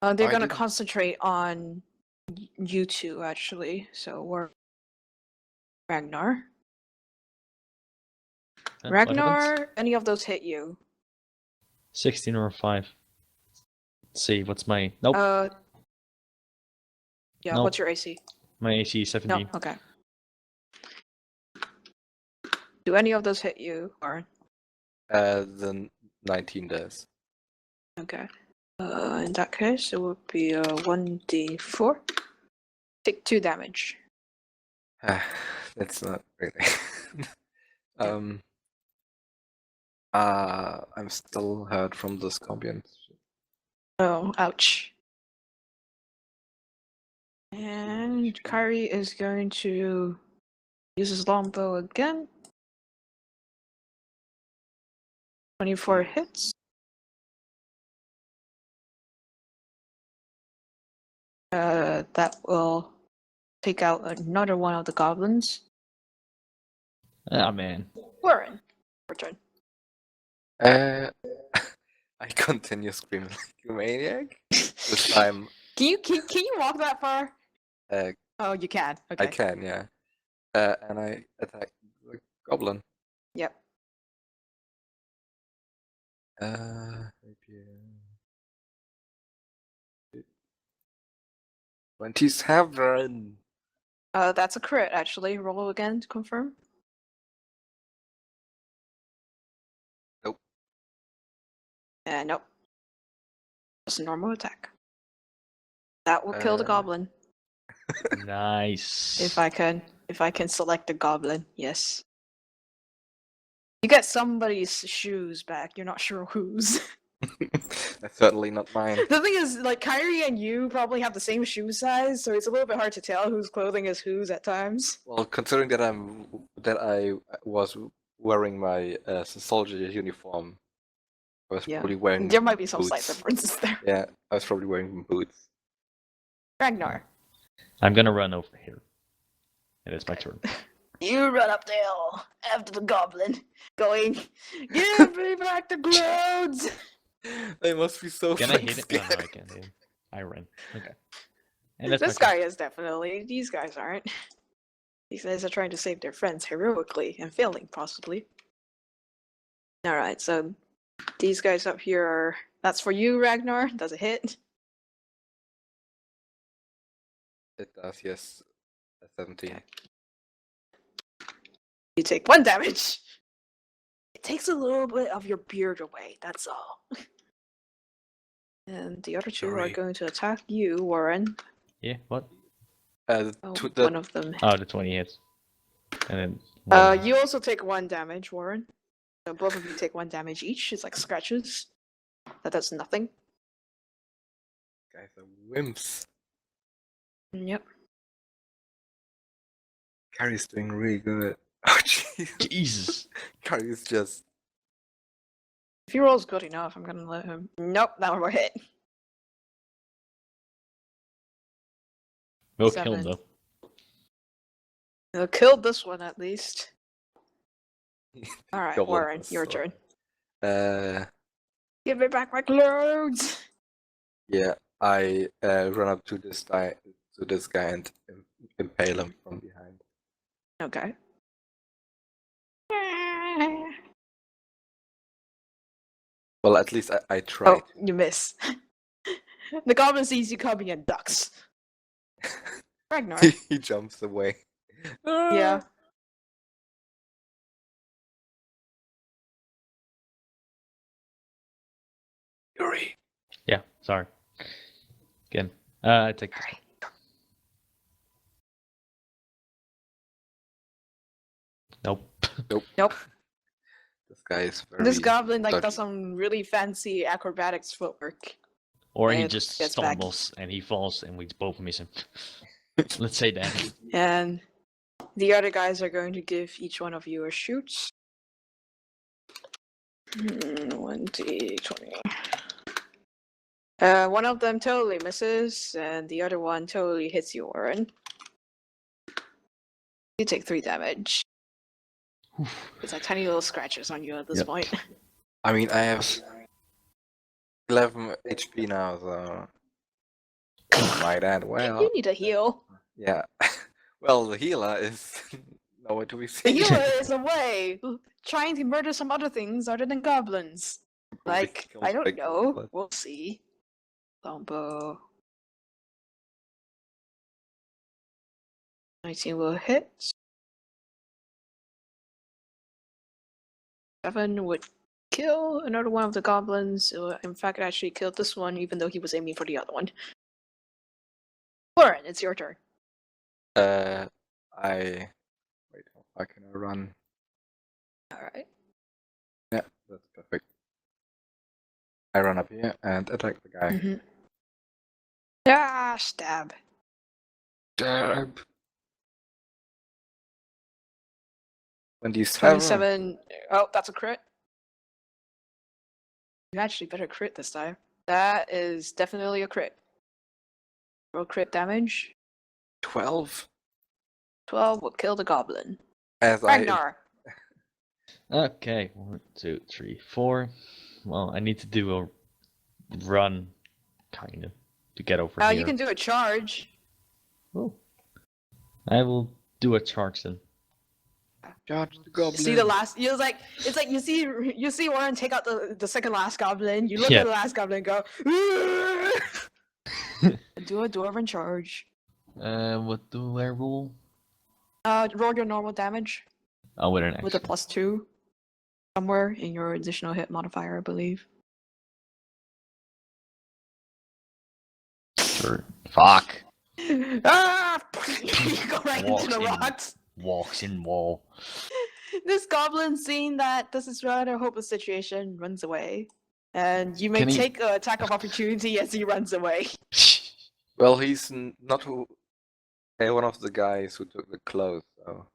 [SPEAKER 2] They're
[SPEAKER 4] I
[SPEAKER 2] going to
[SPEAKER 4] didn't-
[SPEAKER 2] concentrate on you two, actually. So we're Ragnar.
[SPEAKER 3] What happens?
[SPEAKER 2] Ragnar, any of those hit you?
[SPEAKER 3] 16 or 5. Let's see, what's my... Nope,
[SPEAKER 2] Yeah,
[SPEAKER 3] Nope.
[SPEAKER 2] what's your AC?
[SPEAKER 3] my AC is 17.
[SPEAKER 2] No, okay. Do any of those hit you, Warren?
[SPEAKER 4] The 19 does.
[SPEAKER 2] Okay. In that case, it would be a 1d4. Take 2 damage.
[SPEAKER 4] That's not really. I'm still hurt from the scorpion.
[SPEAKER 2] Oh, ouch. And Kyrie is going to use his longbow again. 24 hits. That will take out another one of the goblins.
[SPEAKER 3] Ah, man.
[SPEAKER 2] Warren, return.
[SPEAKER 4] I continue screaming like a maniac. This time,
[SPEAKER 2] Can you walk that far?
[SPEAKER 4] uh,
[SPEAKER 2] Oh, you can. Okay.
[SPEAKER 4] I can, yeah. And I attack the goblin.
[SPEAKER 2] Yep.
[SPEAKER 4] Rapier. 27.
[SPEAKER 2] That's a crit, actually. Roll again to confirm.
[SPEAKER 4] Nope.
[SPEAKER 2] Nope. Just a normal attack. That will kill the goblin.
[SPEAKER 3] Nice.
[SPEAKER 2] If I can select a goblin, yes. You get somebody's shoes back. You're not sure whose.
[SPEAKER 4] That's certainly not mine.
[SPEAKER 2] The thing is, like, Kyrie and you probably have the same shoe size, so it's a little bit hard to tell whose clothing is whose at times.
[SPEAKER 4] Well, considering that I was wearing my soldier uniform, I was
[SPEAKER 2] Yeah.
[SPEAKER 4] probably wearing
[SPEAKER 2] There might be some slight
[SPEAKER 4] boots.
[SPEAKER 2] differences there.
[SPEAKER 4] Yeah, I was probably wearing boots.
[SPEAKER 2] Ragnar,
[SPEAKER 3] I'm gonna run over here. And it's my turn.
[SPEAKER 2] you run up the hill after the goblin, going, "Give me back the clothes!"
[SPEAKER 4] They must be so
[SPEAKER 3] Can I
[SPEAKER 4] fucking
[SPEAKER 3] hit it? No,
[SPEAKER 4] scared.
[SPEAKER 3] no, I can't hit him. I ran. Okay. And that's
[SPEAKER 2] This
[SPEAKER 3] my
[SPEAKER 2] guy is definitely. These guys aren't. These guys are trying to save their friends heroically and failing, possibly. Alright, so these guys up here are. That's for you, Ragnar. Does it hit?
[SPEAKER 4] It does, yes. 17.
[SPEAKER 2] You take 1 damage. It takes a little bit of your beard away, that's all. And the other two are
[SPEAKER 1] Sorry.
[SPEAKER 2] going to attack you, Warren.
[SPEAKER 3] Yeah, what?
[SPEAKER 2] Oh,
[SPEAKER 4] The
[SPEAKER 2] one of them.
[SPEAKER 3] Oh, the 20 hits. And then one.
[SPEAKER 2] You also take 1 damage, Warren. So both of you take 1 damage each. It's like scratches. That does nothing.
[SPEAKER 4] guys are wimps.
[SPEAKER 2] Yep.
[SPEAKER 4] Kyrie's doing really good. Oh, jeez.
[SPEAKER 3] Jesus!
[SPEAKER 4] Kyrie's just.
[SPEAKER 2] If he rolls good enough, I'm gonna let him. Nope, that one will hit.
[SPEAKER 3] We'll kill him
[SPEAKER 2] 7.
[SPEAKER 3] though.
[SPEAKER 2] He'll kill this one at least. Alright,
[SPEAKER 4] Goblin
[SPEAKER 2] Warren,
[SPEAKER 4] was
[SPEAKER 2] your
[SPEAKER 4] so-
[SPEAKER 2] turn. Give me back my clothes!
[SPEAKER 4] Yeah, I run up to this guy and impale him from behind.
[SPEAKER 2] Okay.
[SPEAKER 4] Well, at least I tried.
[SPEAKER 2] Oh, you miss. The goblin sees you coming and ducks. Ragnar.
[SPEAKER 4] He jumps away.
[SPEAKER 2] Yeah.
[SPEAKER 4] Youri.
[SPEAKER 3] Yeah, sorry. Again. I take this. Nope.
[SPEAKER 2] Nope.
[SPEAKER 4] This guy is very.
[SPEAKER 2] This goblin like
[SPEAKER 4] dodgy.
[SPEAKER 2] does some really fancy acrobatics footwork.
[SPEAKER 3] Or he
[SPEAKER 2] And
[SPEAKER 3] just
[SPEAKER 2] gets back.
[SPEAKER 3] stumbles and he falls and we both miss him. Let's say that.
[SPEAKER 2] And the other guys are going to give each one of you a shoot. 1d20. One of them totally misses, and the other one totally hits you, Warren. You take 3 damage. It's like tiny little scratches on you at this
[SPEAKER 3] Yep.
[SPEAKER 2] point.
[SPEAKER 4] I mean, I have 11 HP now, so. Might add well.
[SPEAKER 2] You need a heal.
[SPEAKER 4] Yeah. Well, the healer is nowhere to be
[SPEAKER 2] The
[SPEAKER 4] seen.
[SPEAKER 2] healer is away, trying to murder some other things other than goblins.
[SPEAKER 4] Probably
[SPEAKER 2] Like,
[SPEAKER 4] kills
[SPEAKER 2] I don't
[SPEAKER 4] big
[SPEAKER 2] know.
[SPEAKER 4] goblins.
[SPEAKER 2] We'll see. Longbow. 19 will hit. 7 would kill another one of the goblins. In fact, actually killed this one, even though he was aiming for the other one. Warren, it's your turn.
[SPEAKER 4] Wait, how far can I run?
[SPEAKER 2] Alright.
[SPEAKER 4] Yeah, that's perfect. I run up here and attack the guy.
[SPEAKER 2] Mm-hmm. Ah, stab.
[SPEAKER 4] Derb. 27.
[SPEAKER 2] 27. Oh, that's a crit. You actually better crit this time. That is definitely a crit. Roll crit damage.
[SPEAKER 4] 12.
[SPEAKER 2] 12 will kill the goblin.
[SPEAKER 4] As
[SPEAKER 2] Ragnar.
[SPEAKER 3] Okay, 1, 2, 3, 4. Well, I need to do a run, kind of, to get over here.
[SPEAKER 2] You can do a charge.
[SPEAKER 3] Oh. I will do a charge then.
[SPEAKER 4] Charge the goblin.
[SPEAKER 2] You see the last. It's like you see Warren take out the second last goblin. You look
[SPEAKER 3] Yeah.
[SPEAKER 2] at the last goblin and go. Do a dwarven charge.
[SPEAKER 3] What do I roll?
[SPEAKER 2] Roll your normal damage
[SPEAKER 3] Oh, with an action.
[SPEAKER 2] with a +2 somewhere in your additional hit modifier, I believe.
[SPEAKER 3] Sure. Fuck.
[SPEAKER 2] Ah! You go right
[SPEAKER 3] Walks
[SPEAKER 2] into the
[SPEAKER 3] in.
[SPEAKER 2] rocks.
[SPEAKER 3] Walks in wall.
[SPEAKER 2] This goblin, seeing that this is rather a hopeless situation, runs away. And you may
[SPEAKER 3] Can he-
[SPEAKER 2] take an attack of opportunity as he runs away.
[SPEAKER 4] Well, he's not one of the guys who took the clothes, so.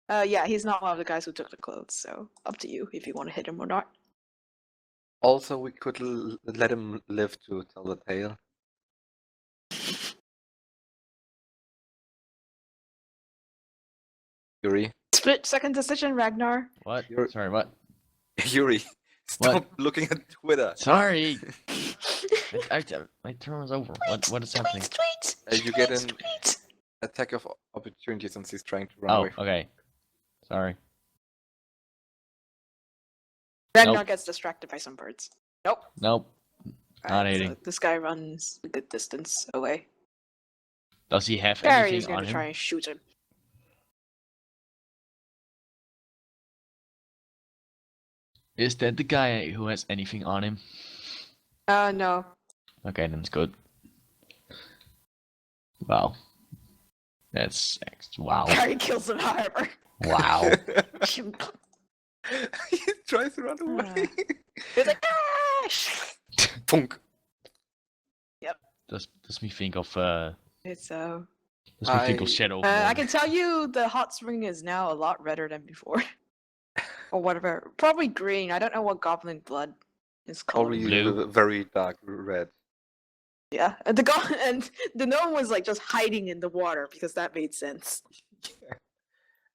[SPEAKER 2] Yeah, he's not one of the guys who took the clothes, so up to you if you want to hit him or not.
[SPEAKER 4] Also, we could let him live to tell the tale. Youri.
[SPEAKER 2] Split second decision, Ragnar.
[SPEAKER 3] What?
[SPEAKER 4] You're-
[SPEAKER 3] Sorry, what?
[SPEAKER 4] Youri, stop looking at Twitter.
[SPEAKER 3] Sorry. My turn was over. What is happening?
[SPEAKER 2] Tweet!
[SPEAKER 4] You get an attack of opportunity since he's trying to run
[SPEAKER 3] Oh,
[SPEAKER 4] away.
[SPEAKER 3] okay. Sorry.
[SPEAKER 2] Ragnar
[SPEAKER 3] Nope.
[SPEAKER 2] gets distracted by some birds. Nope.
[SPEAKER 3] Nope. Not
[SPEAKER 2] Alright,
[SPEAKER 3] hitting.
[SPEAKER 2] so this guy runs a good distance away.
[SPEAKER 3] Does he have
[SPEAKER 2] Kyrie is
[SPEAKER 3] anything
[SPEAKER 2] going
[SPEAKER 3] on
[SPEAKER 2] to
[SPEAKER 3] him?
[SPEAKER 2] try and shoot him.
[SPEAKER 3] Is that the guy who has anything on him?
[SPEAKER 2] No.
[SPEAKER 3] Okay, then it's good. Wow. Wow.
[SPEAKER 2] Kyrie kills him, however.
[SPEAKER 3] Wow.
[SPEAKER 4] He tries to run away.
[SPEAKER 2] He's like, ah!
[SPEAKER 4] Punk.
[SPEAKER 3] Does me think of
[SPEAKER 2] It's
[SPEAKER 3] does me think of Shadow of
[SPEAKER 2] I
[SPEAKER 3] Mordor.
[SPEAKER 2] can tell you the hot spring is now a lot redder than before. Or whatever. Probably green. I don't know what goblin blood is called.
[SPEAKER 4] Probably
[SPEAKER 3] Blue.
[SPEAKER 4] very dark red.
[SPEAKER 2] Yeah. And the gnome was like just hiding in the water because that made sense.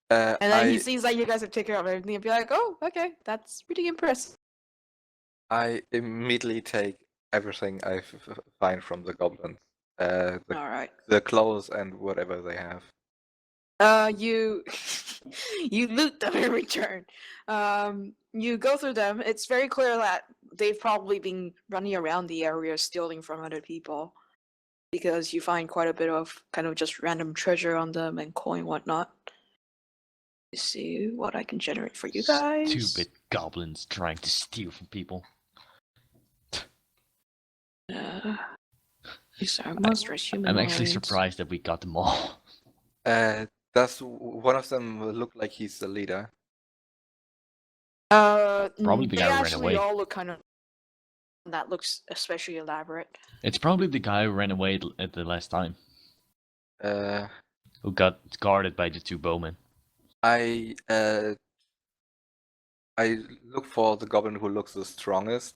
[SPEAKER 2] And then he sees that you guys have taken care of everything and be like, oh, okay, that's pretty impressive.
[SPEAKER 4] I immediately take everything I find from the goblins.
[SPEAKER 2] Alright.
[SPEAKER 4] The clothes and whatever they have.
[SPEAKER 2] You you loot them in return. You go through them. It's very clear that they've probably been running around the area stealing from other people, because you find quite a bit of kind of just random treasure on them and coin whatnot. Let's see what I can generate for you guys.
[SPEAKER 3] Stupid goblins trying to steal from people.
[SPEAKER 2] These are monstrous humanoids.
[SPEAKER 3] I'm actually surprised that we got them all.
[SPEAKER 4] Does one of them look like he's the leader?
[SPEAKER 3] Probably the
[SPEAKER 2] they
[SPEAKER 3] guy who ran
[SPEAKER 2] actually
[SPEAKER 3] away.
[SPEAKER 2] all look kind of. That looks especially elaborate.
[SPEAKER 3] It's probably the guy who ran away at the last time,
[SPEAKER 4] Uh,
[SPEAKER 3] who got guarded by the two bowmen.
[SPEAKER 4] I look for the goblin who looks the strongest,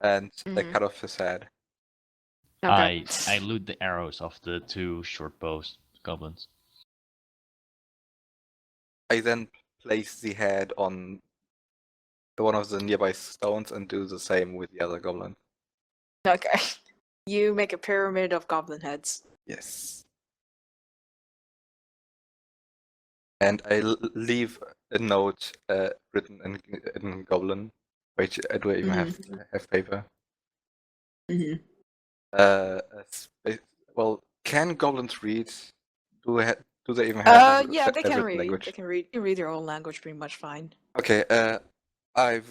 [SPEAKER 4] and I cut off his head.
[SPEAKER 2] Okay.
[SPEAKER 3] I loot the arrows of the two short bows goblins.
[SPEAKER 4] I then place the head on one of the nearby stones and do the same with the other goblin.
[SPEAKER 2] Okay. You make a pyramid of goblin heads.
[SPEAKER 4] Yes. And I leave a note written in goblin. Wait, do I even have paper?
[SPEAKER 2] Mm-hmm.
[SPEAKER 4] Well, can goblins read? Do they even have?
[SPEAKER 2] Yeah, they
[SPEAKER 4] a
[SPEAKER 2] can
[SPEAKER 4] written
[SPEAKER 2] read.
[SPEAKER 4] language?
[SPEAKER 2] They can read. You read their own language pretty much fine.
[SPEAKER 4] Okay. I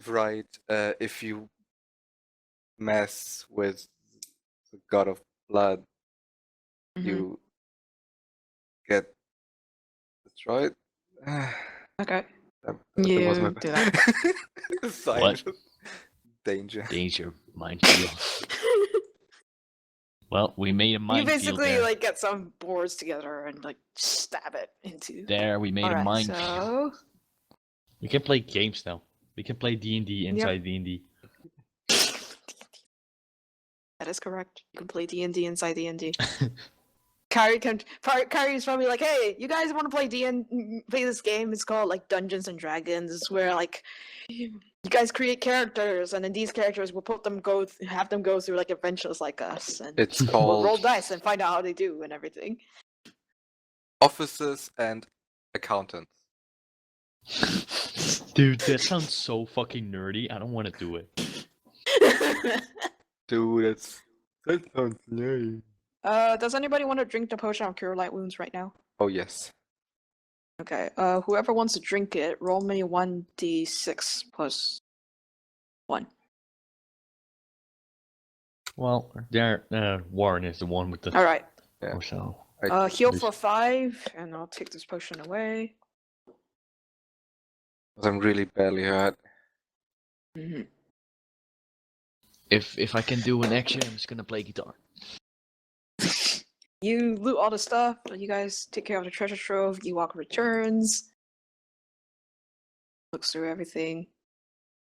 [SPEAKER 4] write if you mess with the god of blood, you get destroyed.
[SPEAKER 2] Okay.
[SPEAKER 4] That
[SPEAKER 2] You
[SPEAKER 4] was my
[SPEAKER 2] do that.
[SPEAKER 4] sign.
[SPEAKER 3] What?
[SPEAKER 4] Danger.
[SPEAKER 3] Danger, minefield. Well, we made a
[SPEAKER 2] You
[SPEAKER 3] minefield
[SPEAKER 2] basically
[SPEAKER 3] there.
[SPEAKER 2] like get some boards together and like stab it into.
[SPEAKER 3] There, we made a
[SPEAKER 2] Alright,
[SPEAKER 3] minefield.
[SPEAKER 2] so
[SPEAKER 3] We can play games now. We can play D&D inside D&D.
[SPEAKER 2] that is correct. You can play D&D inside D&D. Kyrie's probably like, hey, you guys want to play play this game? It's called like Dungeons and Dragons. It's where like you guys create characters, and then these characters will have them go through like adventures like us, and
[SPEAKER 4] It's
[SPEAKER 2] we'll
[SPEAKER 4] called
[SPEAKER 2] roll dice and find out how they do and everything.
[SPEAKER 4] Officers and Accountants.
[SPEAKER 3] Dude, that sounds so fucking nerdy. I don't want to do it.
[SPEAKER 4] Dude, that sounds lame.
[SPEAKER 2] Does anybody want to drink the potion of Cure Light Wounds right now?
[SPEAKER 4] Oh yes.
[SPEAKER 2] Okay. Whoever wants to drink it, roll me 1d6 plus 1.
[SPEAKER 3] Well, Warren is the one with the...
[SPEAKER 2] All right.
[SPEAKER 4] Yeah.
[SPEAKER 3] Or so.
[SPEAKER 2] Heal for 5, and I'll take this potion away.
[SPEAKER 4] Because I'm really badly hurt.
[SPEAKER 2] Mm-hmm.
[SPEAKER 3] If I can do an action, I'm just gonna play guitar.
[SPEAKER 2] You loot all the stuff. You guys take care of the treasure trove. Ewok returns. Looks through everything.